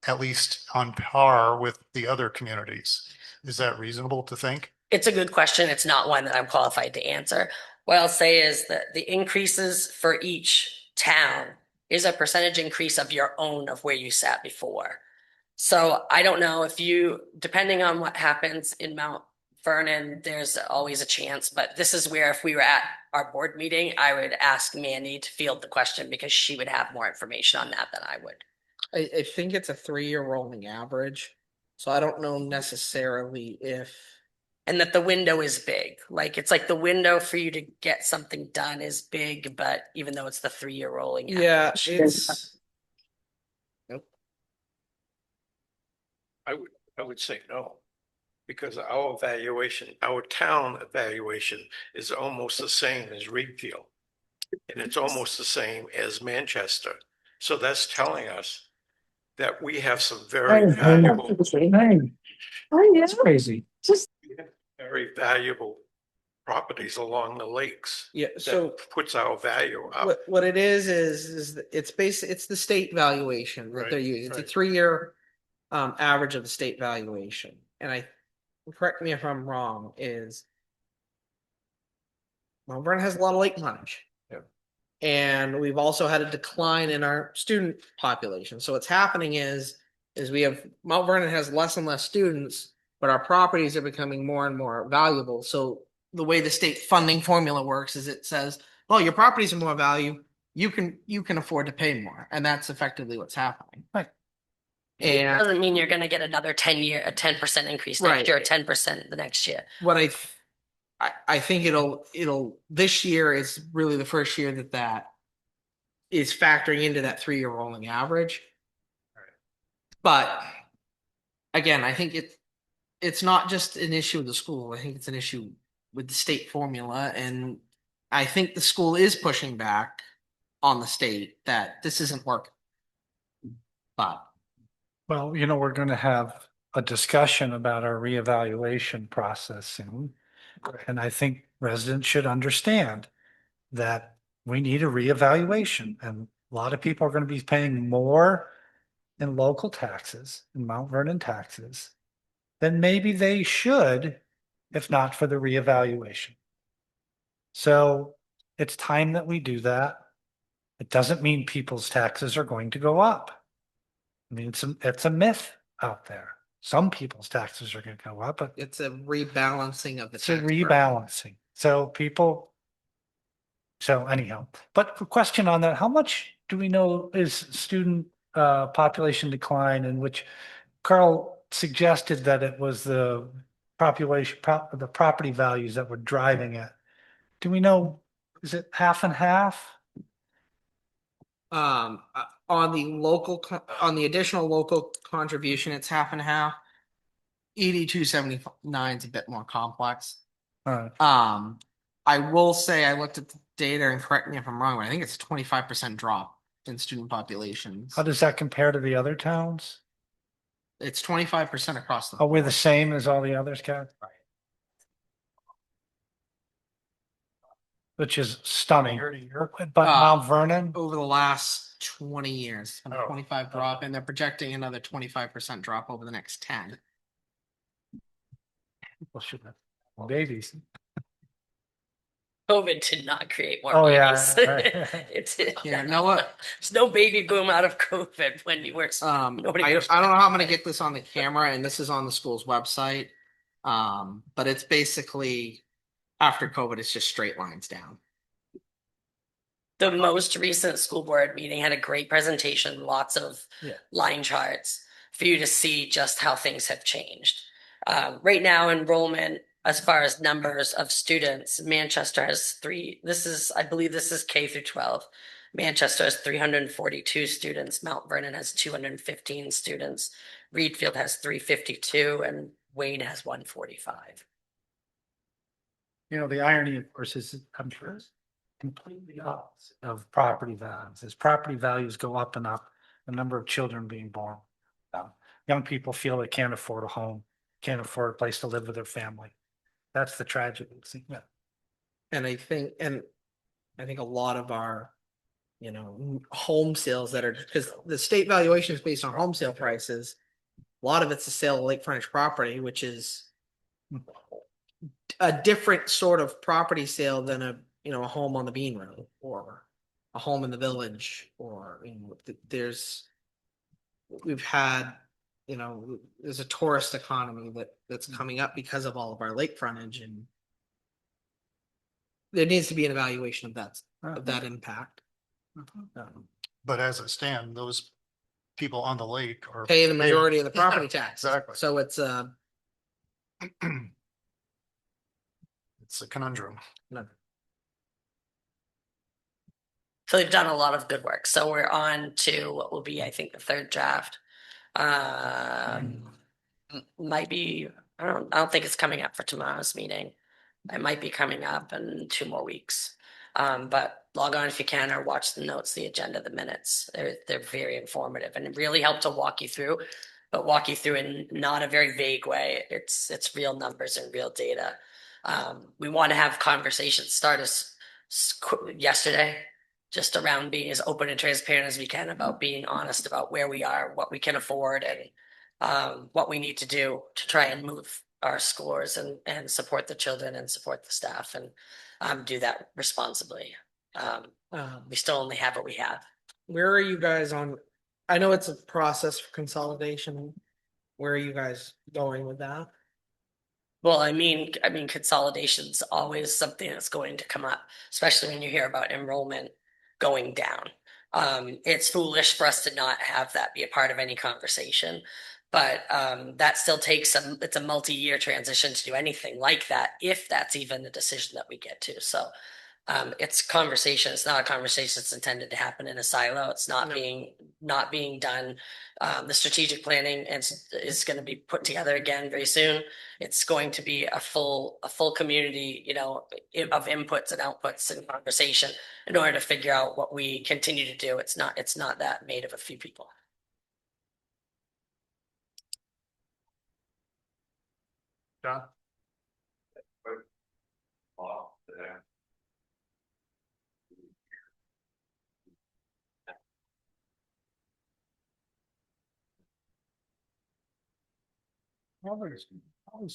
at least on par with the other communities. Is that reasonable to think? It's a good question. It's not one that I'm qualified to answer. What I'll say is that the increases for each town is a percentage increase of your own of where you sat before. So I don't know if depending on what happens in Mount Vernon, there's always a chance, but this is where if we were at our board meeting, I would ask Mandy to field the question because she would have more information on that than I would. I think it's a 3-year rolling average. So I don't know necessarily if. And that the window is big. Like it's like the window for you to get something done is big, but even though it's the 3-year rolling Yeah, average. it's. Nope. I would say no. Because our evaluation, our town evaluation is almost the same as Reedfield. And it's almost the same as Manchester. So that's telling us that we have some very valuable, That's crazy. very valuable properties along the lakes. Yeah, That so puts our value up. what it is it's the state valuation that they're Right, using. It's a right. 3-year average of the state valuation. And correct me if I'm wrong, is Mount Vernon has a lot of lake frontage. Yeah. And we've also had a decline in our student population. So what's happening is we have Mount Vernon has less and less students, but our properties are becoming more and more valuable. So the way the state funding formula works is it says, well, your properties are more value, you can afford to pay more. And that's effectively what's happening. Right. And Doesn't mean you're going to get another 10% increase next Right. year, or 10% the next year. what I think it'll this year is really the first year that is factoring into that 3-year rolling average. But again, I think it's not just an issue with the school. I think it's an issue with the state formula, and I think the school is pushing back on the state that this isn't working. But Well, you know, we're going to have a discussion about our reevaluation process soon. And I think residents should understand that we need a reevaluation, and a lot of people are going to be paying more in local taxes, in Mount Vernon taxes, than maybe they should, if not for the reevaluation. So it's time that we do that. It doesn't mean people's taxes are going to go up. I mean, it's a myth out there. Some people's taxes are going to go up, but it's a rebalancing of the it's a tax burden. rebalancing. So anyhow, but a question on that, how much do we know is student population decline, in which Carl suggested that it was the the property values that were driving it? Do we know, is it half and half? On the additional local contribution, it's half and half. 8279 is a bit more complex. I will say I looked at the data, and correct me if I'm wrong, but I think it's a 25% drop in student populations. How does that compare to the other towns? It's 25% across the Oh, we're the board. same as all the others, Kat? Right. Which is stunning. But Mount Vernon, Over the last 20 years, it's been a Oh. 25 drop, and they're projecting another 25% drop over the next 10. people should have babies. COVID did not create more Oh, yeah. babies. It's Yeah, know what? There's no baby boom out of COVID when you were. Nobody I was- don't know how I'm gonna get this on the camera, and this is on the school's website. But it's basically after COVID, it's just straight lines down. The most recent school board meeting had a great presentation, lots of Yeah. line charts for you to see just how things have changed. Right now, enrollment, as far as numbers of students, Manchester has I believe this is K through 12. Manchester has 342 students. Mount Vernon has 215 students. Reedfield has 352 and Wayne has 145. You know, the irony, of course, is I'm sure it's completely opposite of property values. As property values go up and up, the number of children being born down. Young people feel they can't afford a home, can't afford a place to live with their family. That's the tragedy. Yeah. And I think a lot of our, home sales that are, because the state valuation is based on home sale prices. A lot of it's the sale of lake frontage property, which is a different sort of property sale than a home on the Bean Road or a home in the village, or we've had, there's a tourist economy that's coming up because of all of our lake frontage, and there needs to be an evaluation of that impact. But as it stands, those people on the lake are Pay the majority of the property tax. Exactly. So it's It's a conundrum. So they've done a lot of good work. So we're on to what will be, I think, the third draft. Might be, I don't think it's coming up for tomorrow's meeting. It might be coming up in 2 more weeks. But log on if you can, or watch the notes, the agenda, the minutes. They're very informative and really help to walk you through, but walk you through in not a very vague way. It's real numbers and real data. We want to have conversations start as yesterday, just around being as open and transparent as we can about being honest about where we are, what we can afford, and what we need to do to try and move our scores and support the children and support the staff and do that responsibly. We still only have what we have. where are you guys on? I know it's a process for consolidation. Where are you guys going with that? Well, I mean, consolidation's always something that's going to come up, especially when you hear about enrollment going down. It's foolish for us to not have that be a part of any conversation, but that still takes it's a multi-year transition to do anything like that, if that's even the decision that we get to. So it's conversation. It's not a conversation that's intended to happen in a silo. It's not being not being done. The strategic planning is going to be put together again very soon. It's going to be a full community, of inputs and outputs and conversation in order to figure out what we continue to do. It's not that made of a few people. John? Always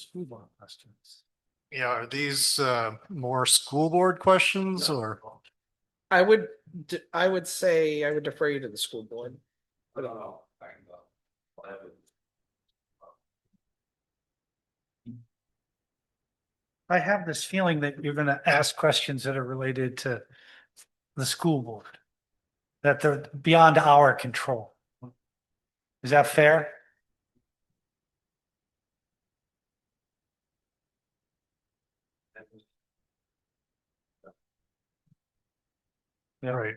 school board questions. Yeah, are these more school board questions or? I would say, I would defer you to the school board. I have this feeling that you're gonna ask questions that are related to the school board. That they're beyond our control. Is that fair? Yeah. Right.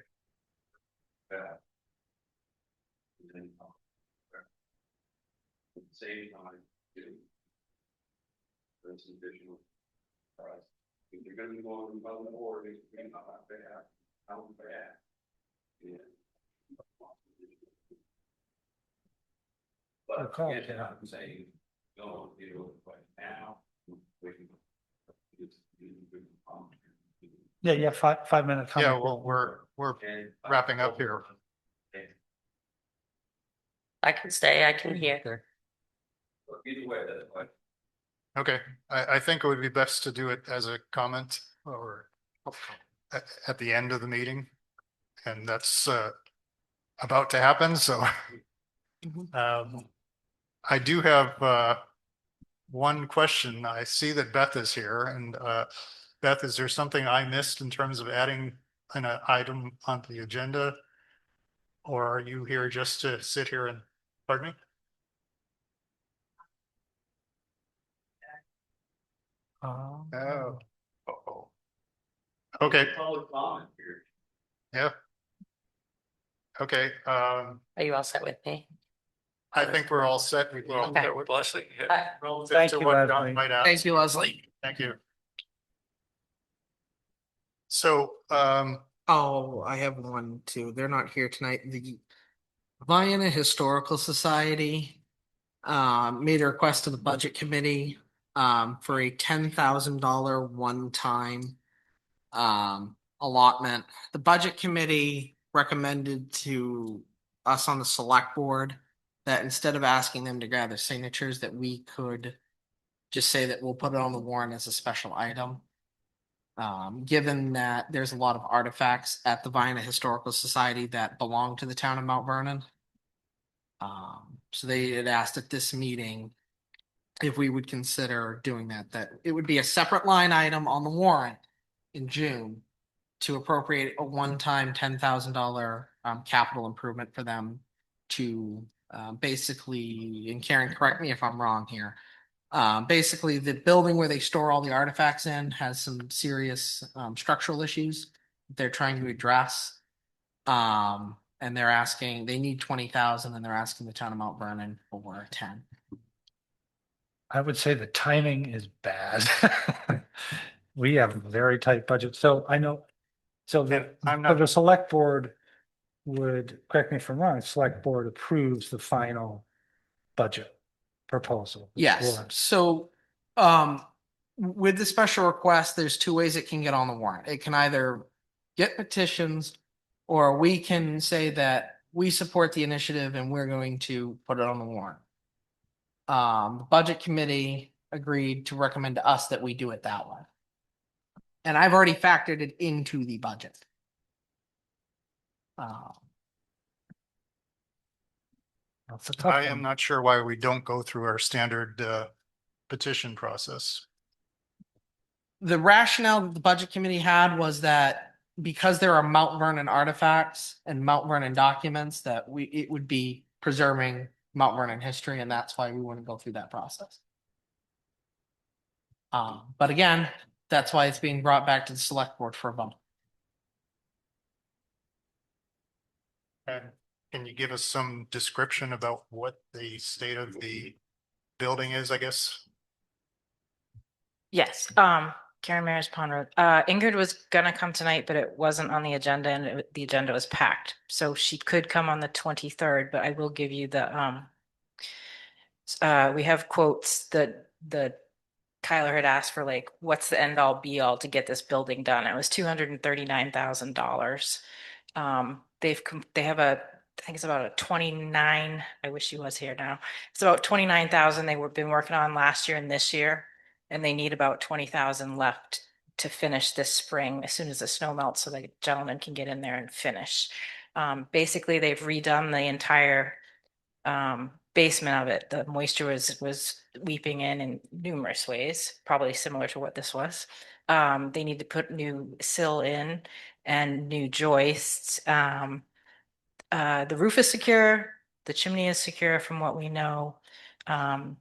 Save time to. There's some additional price. If you're gonna be going above the board, it's gonna be not bad, how bad. Yeah. But again, I'm saying, don't deal with it now. We can- Yeah, 5 minute. Yeah, comment. well, we're wrapping up here. I can stay, I can hear. Either way, that's fine. Okay, I think it would be best to do it as a comment or at the end of the meeting. And that's about to happen, so. I do have one question. I see that Beth is here, and Beth, is there something I missed in terms of adding an item on the agenda? Or are you here just to sit here and, pardon me? Oh. Uh-oh. Okay, Public comment here. yeah. Okay, Are you all set with me? I think we're all set. We're all Okay. set with Blessing. relative Thank to you, what John Leslie. might ask. Thank you, Leslie. Thank you. So, Oh, I have one too. They're not here tonight. The Vienna Historical Society made a request to the budget committee for a $10,000 one-time allotment. The budget committee recommended to us on the select board that instead of asking them to gather signatures, that we could just say that we'll put it on the warrant as a special item. Given that there's a lot of artifacts at the Vienna Historical Society that belong to the town of Mount Vernon. So they had asked at this meeting if we would consider doing that it would be a separate line item on the warrant in June to appropriate a one-time $10,000 capital improvement for them to basically, and Karen, correct me if I'm wrong here. Basically, the building where they store all the artifacts in has some serious structural issues they're trying to address. And they need 20,000 and they're asking the town of Mount Vernon for 10. I would say the timing is bad. We have a very tight budget, so I know. So the select board would, correct me if I'm wrong, the select board approves the final budget proposal. Yes, so with the special request, there's two ways it can get on the warrant. It can either get petitions, or we can say that we support the initiative and we're going to put it on the warrant. The budget committee agreed to recommend to us that we do it that way. And I've already factored it into the budget. That's a tough I one. am not sure why we don't go through our standard petition process. The rationale that the budget committee had was that because there are Mount Vernon artifacts and Mount Vernon documents, that it would be preserving Mount Vernon history, and that's why we wouldn't go through that process. But again, that's why it's being brought back to the select board for a vote. And Can you give us some description about what the state of the building is, I guess? Yes, Karen Maris Pond Road. Ingrid was gonna come tonight, but it wasn't on the agenda and the agenda was packed. So she could come on the 23rd, but I will give you we have quotes that Kyler had asked for, like, what's the end all be all to get this building done? It was $239,000. They have I think it's about a 29, I wish he was here now. It's about 29,000 been working on last year and this year, and they need about 20,000 left to finish this spring as soon as the snow melts so the gentleman can get in there and finish. Basically, they've redone the entire basement of it. The moisture was weeping in numerous ways, probably similar to what this was. They need to put new sill in and new joists. The roof is secure, the chimney is secure from what we know. And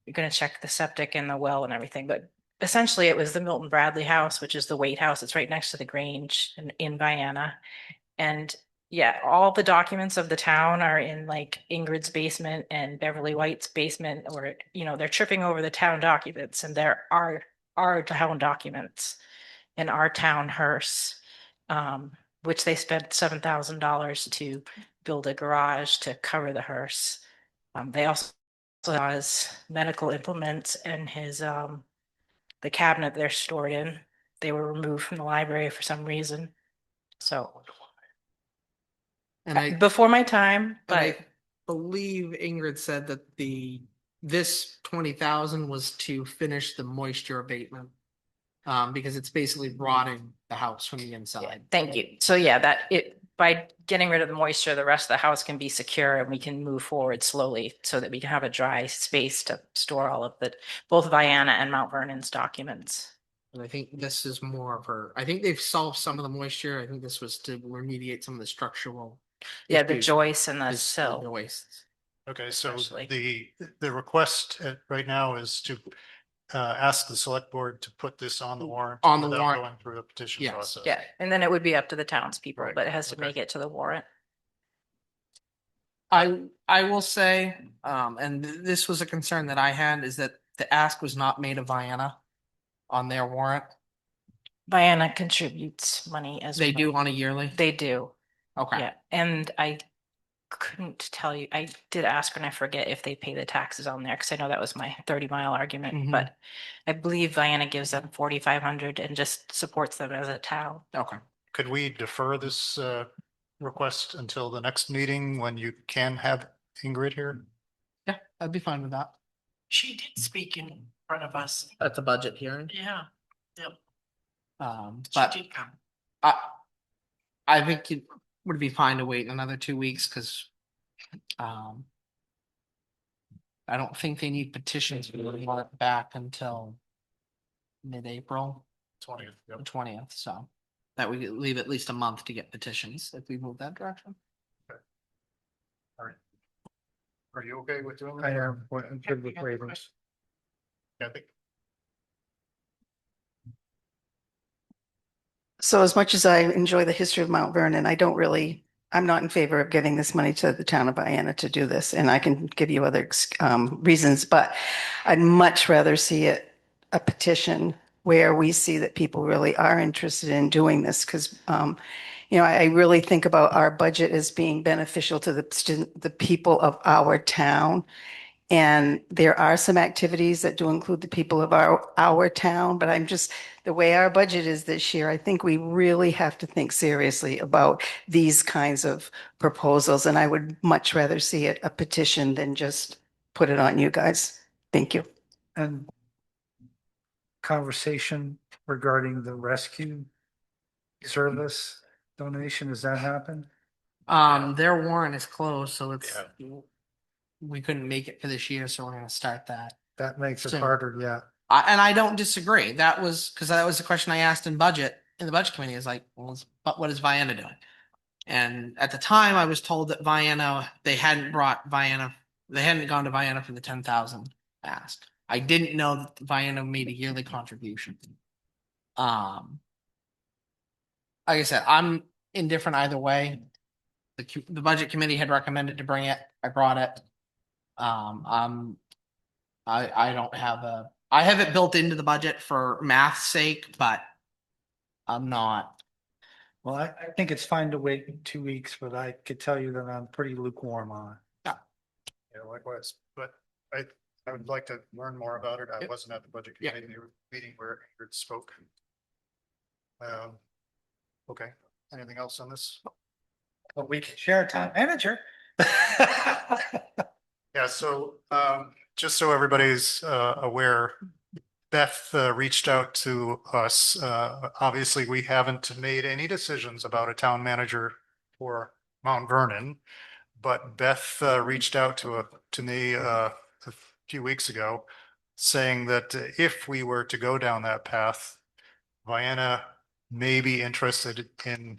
you're gonna check the septic and the well and everything, but essentially it was the Milton Bradley house, which is the Waite house. It's right next to the Grange in Vienna. And yeah, all the documents of the town are in like Ingrid's basement and Beverly White's basement, or, they're tripping over the town documents, and there are our town documents in our town hearse, which they spent $7,000 to build a garage to cover the hearse. They also has medical implements and the cabinet they're stored in. They were removed from the library for some reason. So And before my time, but I but believe Ingrid said that this 20,000 was to finish the moisture abatement. Because it's basically rotting the house from the yeah, inside. thank you. So yeah, by getting rid of the moisture, the rest of the house can be secure and we can move forward slowly so that we can have a dry space to store all of both Vienna and Mount Vernon's documents. And I think this is more of I think they've solved some of the moisture. I think this was to remediate some of the structural. Yeah, the issues, joists and the the sill. joists. Okay, so Especially. the request right now is to ask the select board to put this on the warrant. On the without warrant. Going through a petition Yes. process. Yeah, and then it would be up to the townspeople, Right, but it has to okay. make it to the warrant. I will say, and this was a concern that I had, is that the ask was not made of Vienna on their warrant. Vienna contributes money as They well. do on a yearly. They do. Okay. Yeah, and I couldn't tell you. I did ask her and I forget if they pay the taxes on there, because I know that was my 30-mile argument. Mhm. But I believe Vienna gives them 4,500 and just supports them as a town. Okay. Could we defer this request until the next meeting when you can have Ingrid here? Yeah, I'd be fine with that. She did speak in front of us. At the budget hearing. Yeah, she But did come. I think it would be fine to wait another 2 weeks because I don't think they need petitions for the warrant back until mid-April, 20th. the 20th. So that we could leave at least a month to get petitions if we move that direction. All right. Are you okay with doing that? I am, I'm good with waivers. Kathy? So as much as I enjoy the history of Mount Vernon, I'm not in favor of giving this money to the town of Vienna to do this. And I can give you other reasons, but I'd much rather see a petition where we see that people really are interested in doing this. Because, I really think about our budget as being beneficial to the people of our town. And there are some activities that do include the people of our town, but the way our budget is this year, I think we really have to think seriously about these kinds of proposals. And I would much rather see a petition than just put it on you guys. Thank you. And conversation regarding the rescue service donation, has that happened? Their warrant is closed, so we couldn't make it for this year, so we're gonna start that. That makes it So- harder, yeah. And I don't disagree. That was the question I asked in the budget committee, is like, but what is Vienna doing? And at the time I was told that they hadn't gone to Vienna for the 10,000 ask. I didn't know that Vienna made a yearly contribution. Like I said, I'm indifferent either way. the budget committee had recommended to bring it. I brought it. I don't have I have it built into the budget for math's sake, but I'm not. Well, I think it's fine to wait 2 weeks, but I could tell you that I'm pretty lukewarm on it. Yeah, likewise, but I would like to learn more about it. I Yep. wasn't at the budget Yeah. committee meeting where it spoke. Okay, anything else on this? But we can share a town manager. Yeah, so just so everybody's aware, Beth reached out to us. Obviously, we haven't made any decisions about a town manager for Mount Vernon. But Beth reached out to me a few weeks ago saying that if we were to go down that path, Vienna may be interested in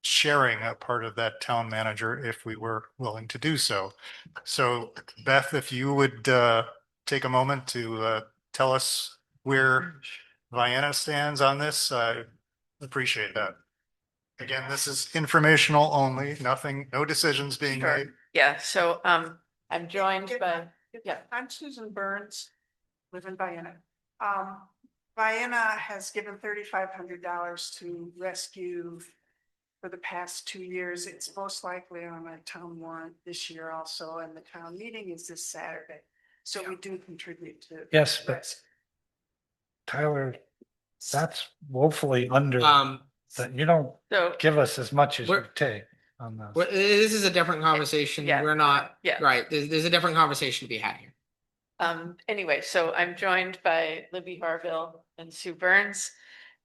sharing a part of that town manager if we were willing to do so. So Beth, if you would take a moment to tell us where Vienna stands on this, I appreciate that. Again, this is informational only, nothing, no decisions being Sure. made. Yeah, so I'm joined by, yeah. I'm Susan Burns, live in Vienna. Vienna has given $3,500 to rescue for the past 2 years. It's most likely on a town warrant this year also, and the town meeting is this Saturday. So we do contribute to. Yes, but rescue. Tyler, that's woefully under, that you don't So, give us as much as you We're- take on this. Well, this is a different conversation. Yeah. We're not, Yeah. right, there's a different conversation to be had here. anyway, so I'm joined by Libby Harville and Sue Burns.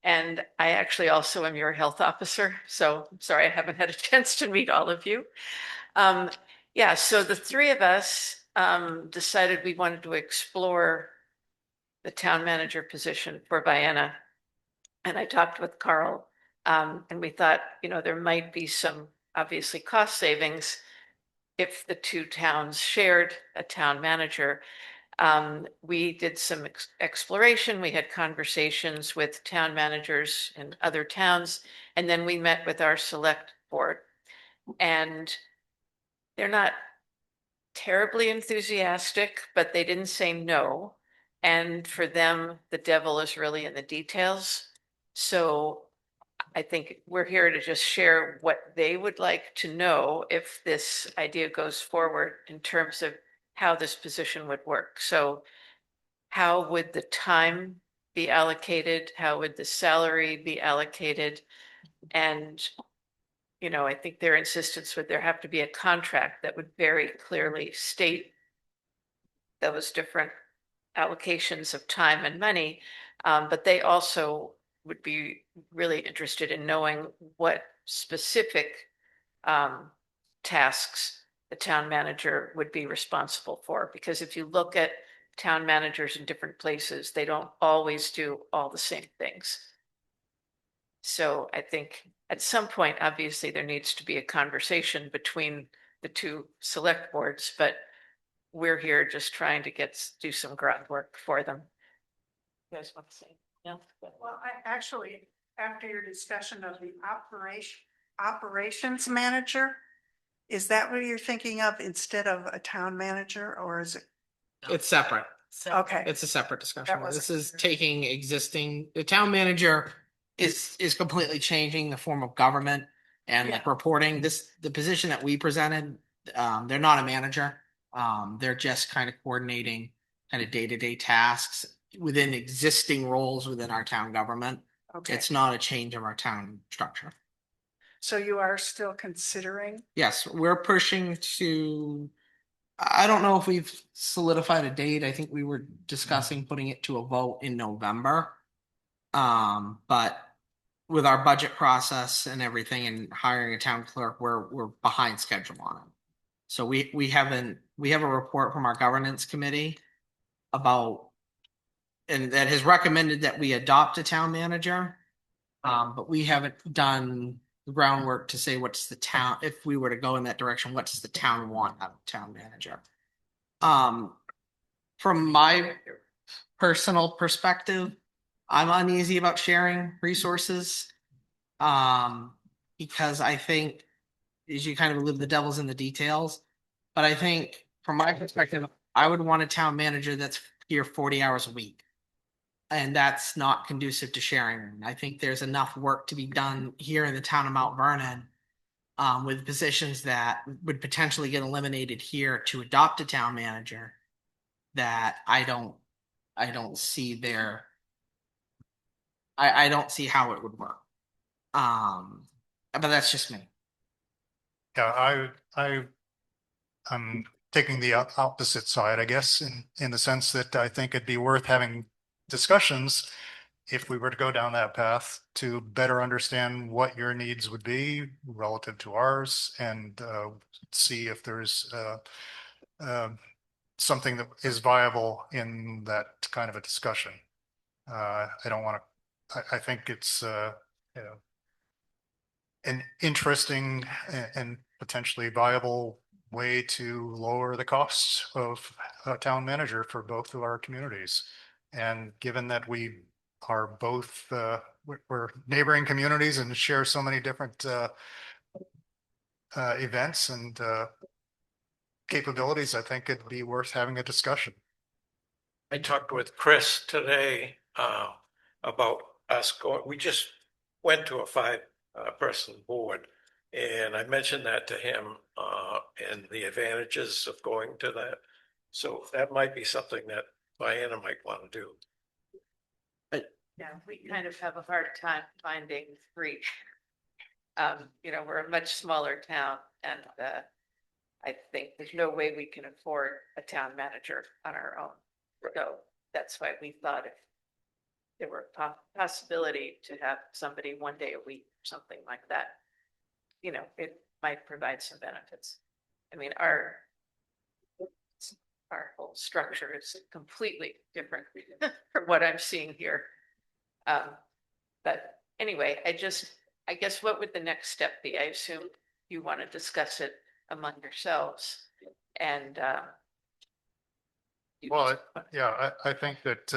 And I actually also am your health officer, so I'm sorry I haven't had a chance to meet all of you. Yeah, so the three of us decided we wanted to explore the town manager position for Vienna. And I talked with Carl, and we thought, there might be some obviously cost savings if the two towns shared a town manager. We did some exploration. We had conversations with town managers in other towns, and then we met with our select board. And they're not terribly enthusiastic, but they didn't say no. And for them, the devil is really in the details. So I think we're here to just share what they would like to know if this idea goes forward in terms of how this position would work. So how would the time be allocated? How would the salary be allocated? And, I think their insistence would there have to be a contract that would very clearly state those different allocations of time and money. But they also would be really interested in knowing what specific tasks the town manager would be responsible for. Because if you look at town managers in different places, they don't always do all the same things. So I think at some point, obviously, there needs to be a conversation between the two select boards, but we're here just trying to do some groundwork for them. You guys want to say? No? Well, actually, after your discussion of the operations manager, is that what you're thinking of instead of a town manager, or is it? It's separate. Okay. It's a separate discussion. That wasn't This is clear. taking the town manager is completely changing the form of government and like reporting. The position that we presented, they're not a manager. They're just kind of coordinating kind of day-to-day tasks within existing roles within our town government. Okay, It's not a change of our town structure. so you are still considering? Yes, we're pushing I don't know if we've solidified a date. I think we were discussing putting it to a vote in November. But with our budget process and everything and hiring a town clerk, we're behind schedule on it. So we have a report from our governance committee and that has recommended that we adopt a town manager. But we haven't done the groundwork to say if we were to go in that direction, what does the town want out of the town manager? From my personal perspective, I'm uneasy about sharing resources. Because I think as you kind of live the devil's in the details. But I think from my perspective, I would want a town manager that's here 40 hours a week. And that's not conducive to sharing. I think there's enough work to be done here in the town of Mount Vernon. With positions that would potentially get eliminated here to adopt a town manager. That I don't see there. I don't see how it would work. But that's just me. Yeah, I'm taking the opposite side, I guess, in the sense that I think it'd be worth having discussions if we were to go down that path to better understand what your needs would be relative to ours and see if there's something that is viable in that kind of a discussion. I don't want to, I think it's, you know, an interesting and potentially viable way to lower the costs of a town manager for both of our communities. And given that we are both, we're neighboring communities and share so many different events and capabilities, I think it'd be worth having a discussion. I talked with Chris today about us going, we just went to a 5-person board. And I mentioned that to him and the advantages of going to that. So that might be something that Diana might want to do. Yeah, we kind of have a hard time finding 3. We're a much smaller town and I think there's no way we can afford a town manager on our own. So that's why we thought if there were a possibility to have somebody 1 day a week, or something like that, it might provide some benefits. I mean, our whole structure is completely different from what I'm seeing here. But anyway, I guess what would the next step be? I assume you want to discuss it among yourselves and Well, yeah, I think that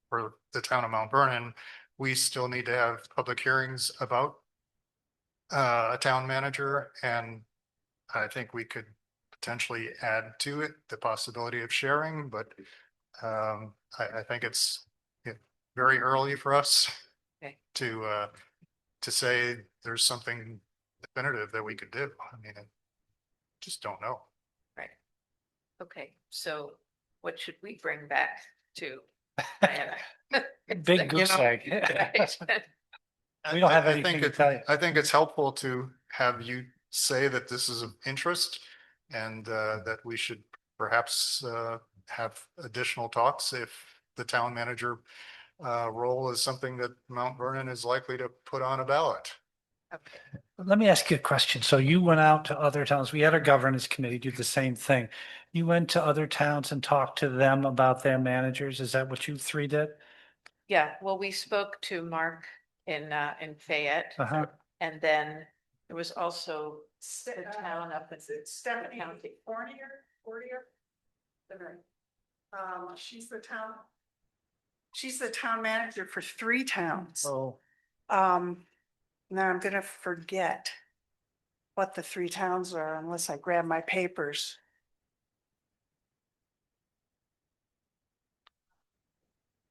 for the town of Mount Vernon, we still need to have public hearings about a town manager, and I think we could potentially add to it the possibility of sharing, but I think it's very early for us Okay. to say there's something definitive that we could do. I mean, I just don't know. right. Okay, so what should we bring back to Diana? Big goose egg. Right. We don't have I anything think to tell you. I think it's helpful to have you say that this is of interest and that we should perhaps have additional talks if the town manager role is something that Mount Vernon is likely to put on a ballot. Okay. Let me ask you a question. So you went out to other towns. We had a governance committee do the same thing. You went to other towns and talked to them about their managers. Is that what you 3 did? Yeah, well, we spoke to Mark in Fayette, Uh-huh. and then there was also the town up in Stephanie County. Fournier. She's the town manager for 3 towns. Oh, Now I'm gonna forget what the 3 towns are unless I grab my papers.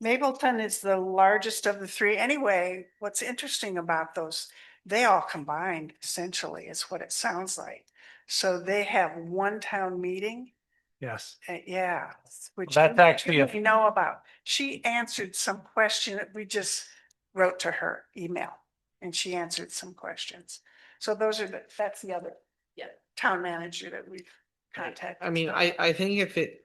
Mapleton is the largest of the 3. Anyway, what's interesting about those, they all combined essentially is what it sounds like. So they have 1 town meeting. yes. Yeah, which That's actually we know about. She answered some question that we just wrote to her email and she answered some questions. So that's the other town manager that we've contacted. I mean, I think if it,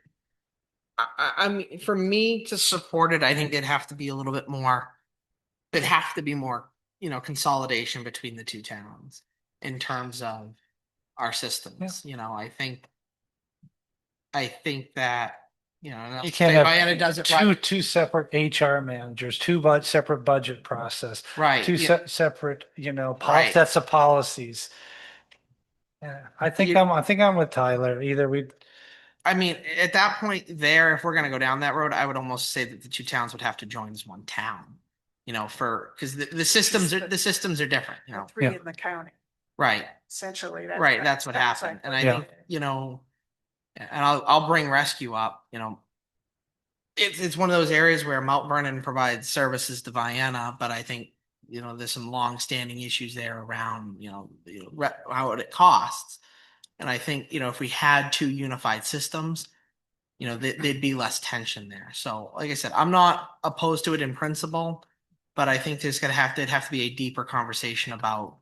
I mean, for me to support it, I think it'd have to be a little bit more. There'd have to be more, consolidation between the 2 towns in terms of our systems. I think that, and You say can't have Diana does it right. two separate HR managers, 2 separate budget process, Right. 2 yeah. separate, Right. sets of policies. Yeah, I think I'm with Tyler. Either we, I mean, at that point there, if we're gonna go down that road, I would almost say that the 2 towns would have to join as 1 town. Because the systems are different. 3 Yeah. in the county. Right, essentially. right, that's what sounds happened, like and what- I Yeah. think, and I'll bring rescue up, it's one of those areas where Mount Vernon provides services to Vienna, but I think, there's some long-standing issues there around, how it costs. And I think, if we had two unified systems, there'd be less tension there. So like I said, I'm not opposed to it in principle, but I think there'd have to be a deeper conversation about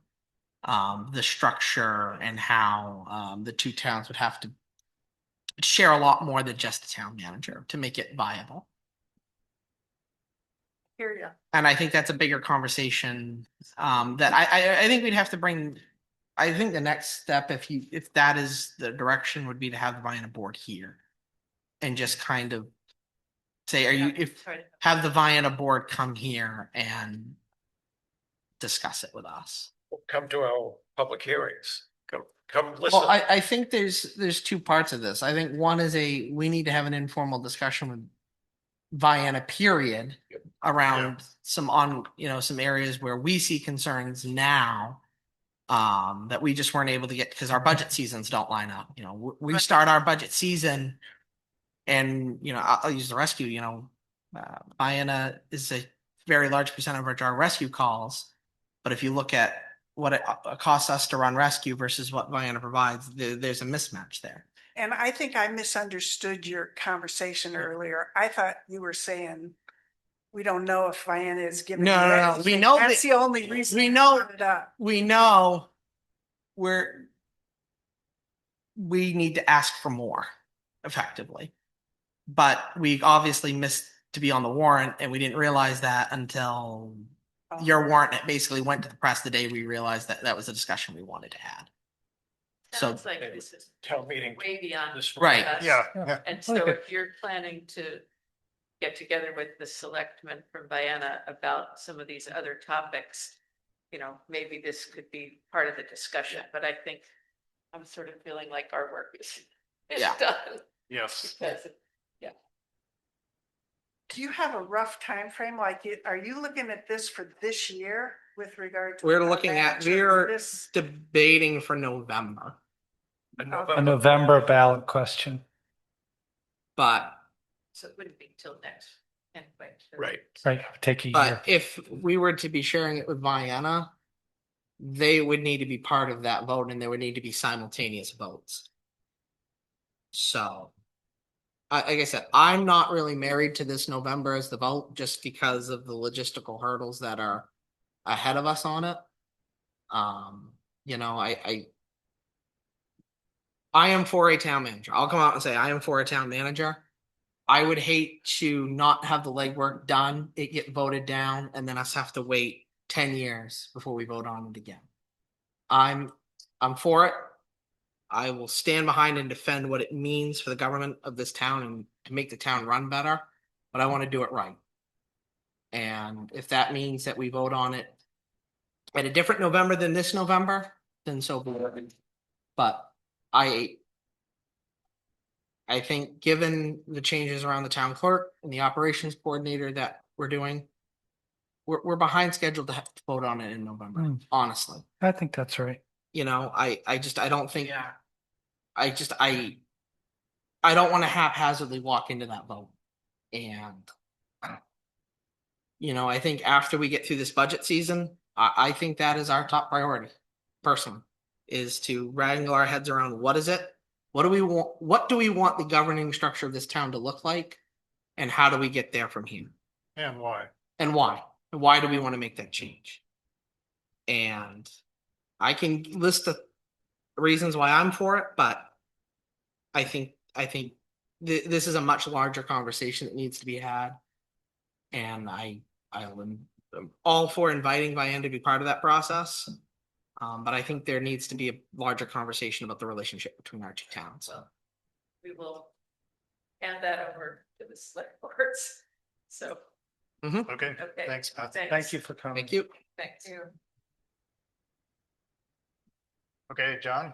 the structure and how the two towns would have to share a lot more than just a town manager to make it viable. Hear ya. And I think that's a bigger conversation that I think we'd have to bring. I think the next step, if that is the direction, would be to have the Vienna board here, and just kind of say, have the Vienna board come here and discuss it with us. Come to our public hearings. Come listen. Well, I think there's two parts of this. I think one is we need to have an informal discussion with Vienna period around some areas where we see concerns now that we just weren't able to get because our budget seasons don't line up. We start our budget season and I'll use the rescue, Vienna is a very large percentage of our rescue calls. But if you look at what it costs us to run rescue versus what Vienna provides, there's a mismatch there. And I think I misunderstood your conversation earlier. I thought you were saying we don't know if Vienna is giving. No, you no, that. no. We know That's that- the only reason. we I know- brought it up. We know we need to ask for more effectively, but we obviously missed to be on the warrant and we didn't realize that until your warrant basically went to the press the day we realized that was a discussion we wanted to add. Sounds like this is Town meeting. way beyond. This- Right. us. Yeah. And so Okay. if you're planning to get together with the selectmen from Vienna about some of these other topics, maybe this could be part of the discussion, but I think I'm sort of feeling like our work is Yeah. done. Yes. Because Do you have a rough time frame? Are you looking at this for this year with regard to? We're looking at, we're This, debating for November, A November ballot question. but So it wouldn't be till next. Anyway. Right. Right, take a year. But if we were to be sharing it with Vienna, they would need to be part of that vote and there would need to be simultaneous votes. So, like I said, I'm not really married to this November as the vote just because of the logistical hurdles that are ahead of us on it. I am for a town manager. I'll come out and say I am for a town manager. I would hate to not have the legwork done, it get voted down, and then us have to wait 10 years before we vote on it again. I'm for it. I will stand behind and defend what it means for the government of this town and to make the town run better, but I want to do it right. And if that means that we vote on it at a different November than this November, then so be it. But I think given the changes around the town clerk and the operations coordinator that we're doing, we're behind schedule to have to vote on it in November, honestly. I think that's right. I don't think, I don't want to haphazardly walk into that vote. And, I think after we get through this budget season, I think that is our top priority, personally, is to wrangle our heads around what is it? What do we want the governing structure of this town to look like? And how do we get there from here? And why? And why? And why do we want to make that change? And I can list the reasons why I'm for it, but I think this is a much larger conversation that needs to be had. And I'm all for inviting Vienna to be part of that process. But I think there needs to be a larger conversation about the relationship between our two towns. So we will hand that over to the select boards. So, Okay, okay. thanks, Beth. Thank you for coming. Thank you. Thanks. Okay, John?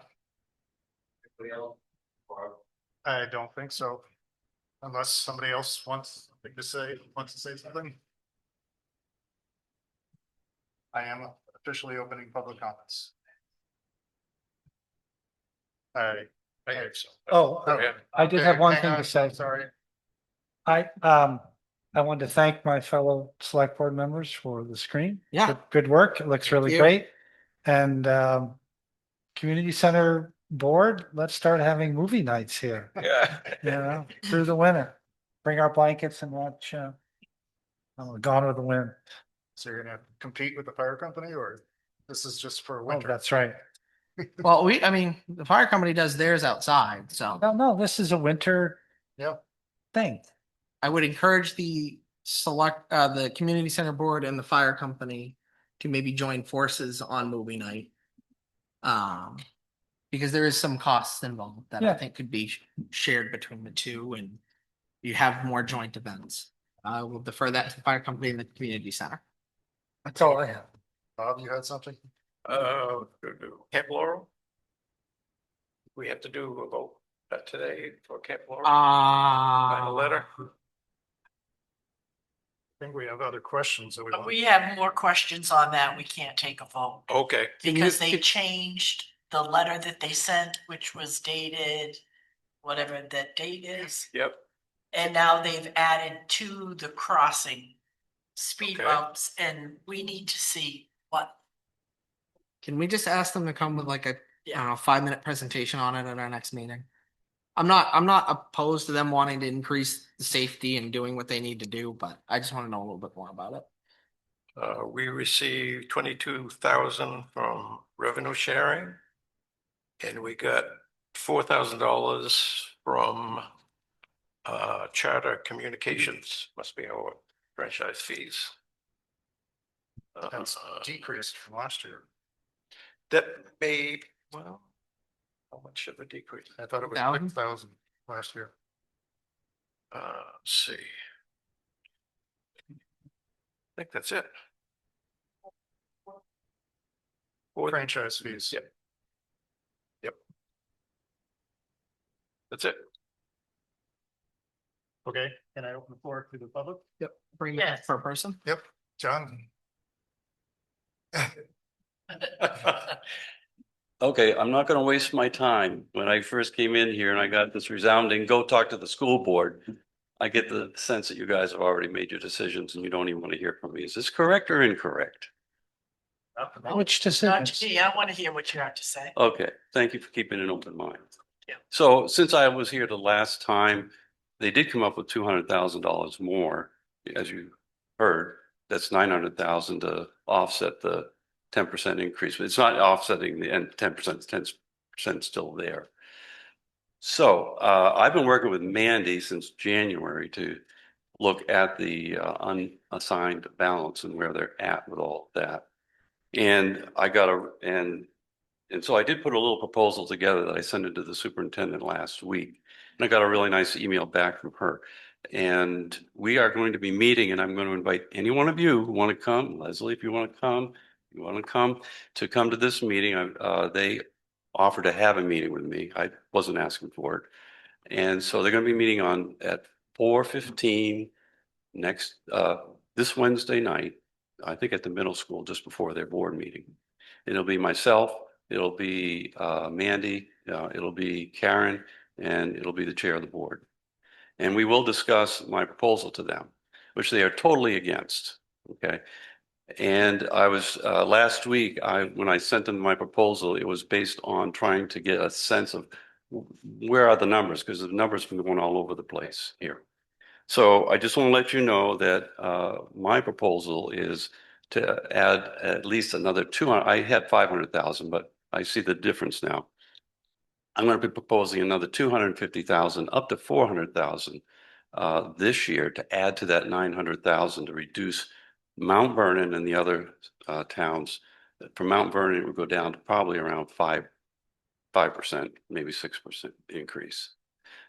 I don't think so. Unless somebody else wants to say something. I am officially opening public comments. I think so. Oh, Yeah. I did have one hang thing on, to say. Sorry. I want to thank my fellow select board members for the screen. Yeah. Good work. It looks Thank really you. great. And community center board, let's start having movie nights here, Yeah. you know, through the winter. Bring our blankets and watch Gone with the Wind. So you're gonna compete with the fire company, or this is just for Oh, winter? that's right. Well, the fire company does theirs outside, so No, this is a winter Yeah. thing. I would encourage the community center board and the fire company to maybe join forces on movie night. Because there is some costs involved that I Yeah. think could be shared between the two, and you have more joint events. I will defer that to the fire company and the community center. That's all I have. Bob, you had something? Camp Laurel? We have to do a vote today for Camp Laurel. By the letter. I think we have other questions that we But want. we have more questions on that. We can't take a vote Okay. because they changed the letter that they sent, which was dated, whatever that date is. Yep. And now they've added to the crossing speed Okay. bumps, and we need to see what. Can we just ask them to come with like a, I Yeah. don't know, 5-minute presentation on it at our next meeting? I'm not opposed to them wanting to increase the safety and doing what they need to do, but I just want to know a little bit more about it. We received 22,000 from revenue sharing. And we got $4,000 from Charter Communications, must be our franchise fees. That's decreased from last year. That may, well, how much of a decrease? I thought it was 1,000? 6,000 last year. Let's see. I think that's it. Franchise fees. Yep. That's it. Okay, can I open the floor to the public? Yep. Bring it Yes. per person. Yep, John. Okay, I'm not gonna waste my time. When I first came in here and I got this resounding, go talk to the school board. I get the sense that you guys have already made your decisions and you don't even want to hear from me. Is this correct or incorrect? Which Not decisions? to me, I want to hear what you have to say. Okay, thank you for keeping an open mind. Yeah. So since I was here the last time, they did come up with $200,000 more, as you heard. That's 900,000 to offset the 10% increase, but it's not offsetting the end 10%, 10% still there. So I've been working with Mandy since January to look at the unassigned balance and where they're at with all of that. And so I did put a little proposal together that I sent it to the superintendent last week. And I got a really nice email back from her. And we are going to be meeting, and I'm going to invite any one of you who want to come, Leslie, if you want to come, to come to this meeting. They offered to have a meeting with me. I wasn't asking for it. And so they're going to be meeting at 4:15 this Wednesday night, I think at the middle school, just before their board meeting. It'll be myself, it'll be Mandy, it'll be Karen, and it'll be the chair of the board. And we will discuss my proposal to them, which they are totally against. Okay. And I was last week, when I sent them my proposal, it was based on trying to get a sense of where are the numbers, because the numbers have been going all over the place here. So I just want to let you know that my proposal is to add at least another 200. I had 500,000, but I see the difference now. I'm going to be proposing another 250,000 up to 400,000 this year to add to that 900,000 to reduce Mount Vernon and the other towns. For Mount Vernon, it would go down to probably around 5%, maybe 6% increase.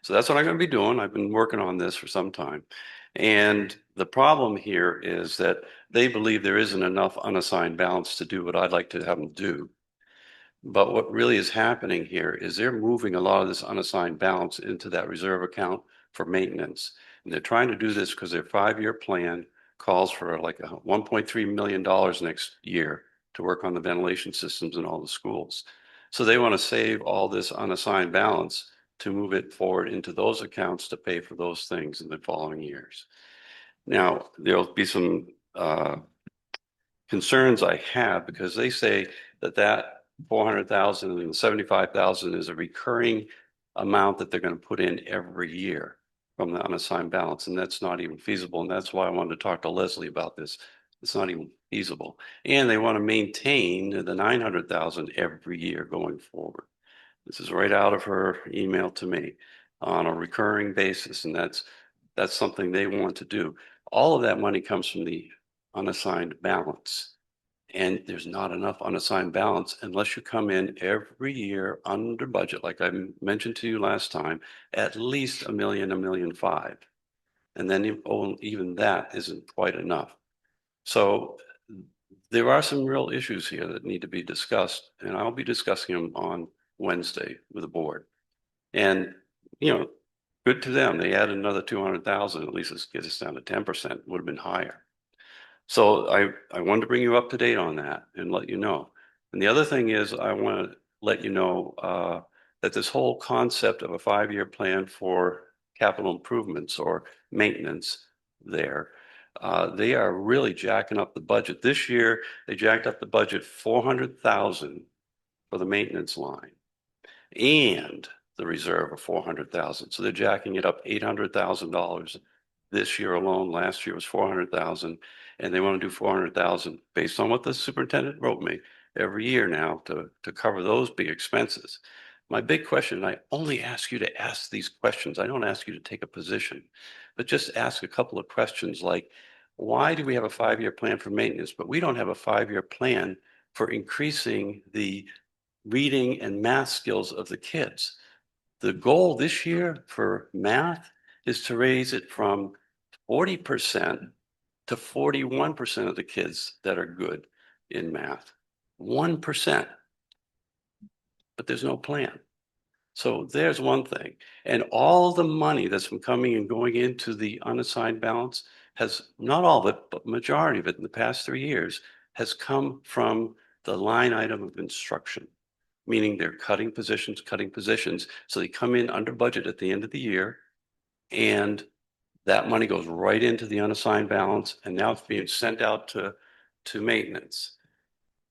So that's what I'm going to be doing. I've been working on this for some time. And the problem here is that they believe there isn't enough unassigned balance to do what I'd like to have them do. But what really is happening here is they're moving a lot of this unassigned balance into that reserve account for maintenance. And they're trying to do this because their 5-year plan calls for like $1.3 million next year to work on the ventilation systems in all the schools. So they want to save all this unassigned balance to move it forward into those accounts to pay for those things in the following years. Now, there'll be some concerns I have because they say that 400,000 and 75,000 is a recurring amount that they're going to put in every year from the unassigned balance, and that's not even feasible. And that's why I wanted to talk to Leslie about this. It's not even feasible. And they want to maintain the 900,000 every year going forward. This is right out of her email to me on a recurring basis, and that's something they want to do. All of that money comes from the unassigned balance. And there's not enough unassigned balance unless you come in every year under budget, like I mentioned to you last time, at least $1 million, $1.5 million. And then even that isn't quite enough. So there are some real issues here that need to be discussed, and I'll be discussing them on Wednesday with the board. And, good to them. They added another 200,000, at least let's get us down to 10%, would have been higher. So I wanted to bring you up to date on that and let you know. And the other thing is I want to let you know that this whole concept of a 5-year plan for capital improvements or maintenance there, they are really jacking up the budget. This year, they jacked up the budget 400,000 for the maintenance line and the reserve of 400,000. So they're jacking it up $800,000 this year alone. Last year was 400,000, and they want to do 400,000 based on what the superintendent wrote me every year now to cover those big expenses. My big question, and I only ask you to ask these questions. I don't ask you to take a position, but just ask a couple of questions like, why do we have a 5-year plan for maintenance, but we don't have a 5-year plan for increasing the reading and math skills of the kids? The goal this year for math is to raise it from 40% to 41% of the kids that are good in math. 1%. But there's no plan. So there's one thing. And all the money that's been coming and going into the unassigned balance has, not all of it, but majority of it in the past 3 years has come from the line item of instruction, meaning they're cutting positions. So they come in under budget at the end of the year, and that money goes right into the unassigned balance, and now it's being sent out to maintenance.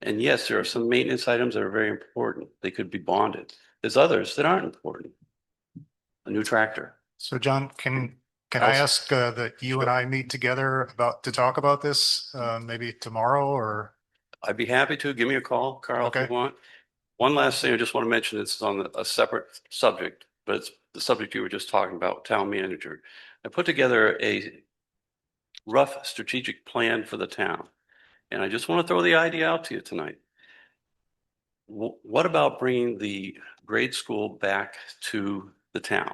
And yes, there are some maintenance items that are very important. They could be bonded. There's others that aren't important. A new tractor. So John, can I ask that you and I meet together to talk about this, maybe tomorrow or? I'd be happy to. Give me a call, Carl, if Okay. you want. One last thing I just want to mention, it's on a separate subject, but it's the subject you were just talking about, town manager. I put together a rough strategic plan for the town, and I just want to throw the idea out to you tonight. What about bringing the grade school back to the town?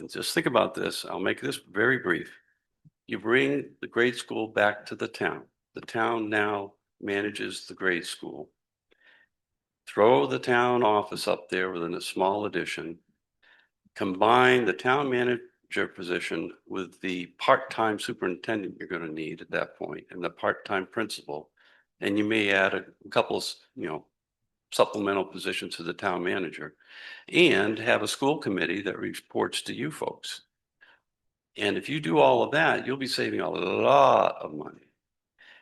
Just think about this. I'll make this very brief. You bring the grade school back to the town. The town now manages the grade school. Throw the town office up there within a small addition. Combine the town manager position with the part-time superintendent you're going to need at that point and the part-time principal. And you may add a couple of, supplemental positions to the town manager and have a school committee that reports to you folks. And if you do all of that, you'll be saving a lot of money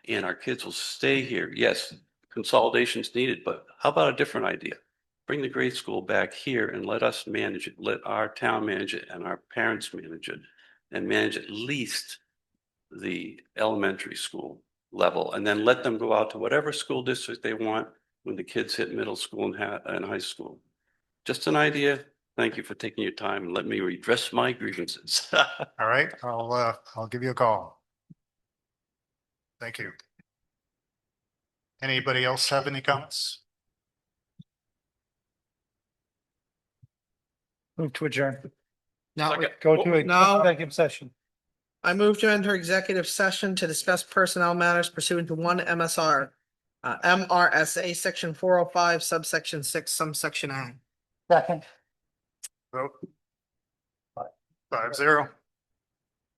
and our kids will stay here. Yes, consolidation's needed, but how about a different idea? Bring the grade school back here and let us manage it. Let our town manage it and our parents manage it and manage at least the elementary school level, and then let them go out to whatever school district they want when the kids hit middle school and high school. Just an idea. Thank you for taking your time and let me redress my grievances. All right, I'll give you a call. Thank you. Anybody else have any comments? Move to adjourn. Now, Go to No. executive session. I move to enter executive session to discuss personnel matters pursuant to 1 MSR. MRSA section 405 subsection 6 subsection A. Second. Vote. 5-0.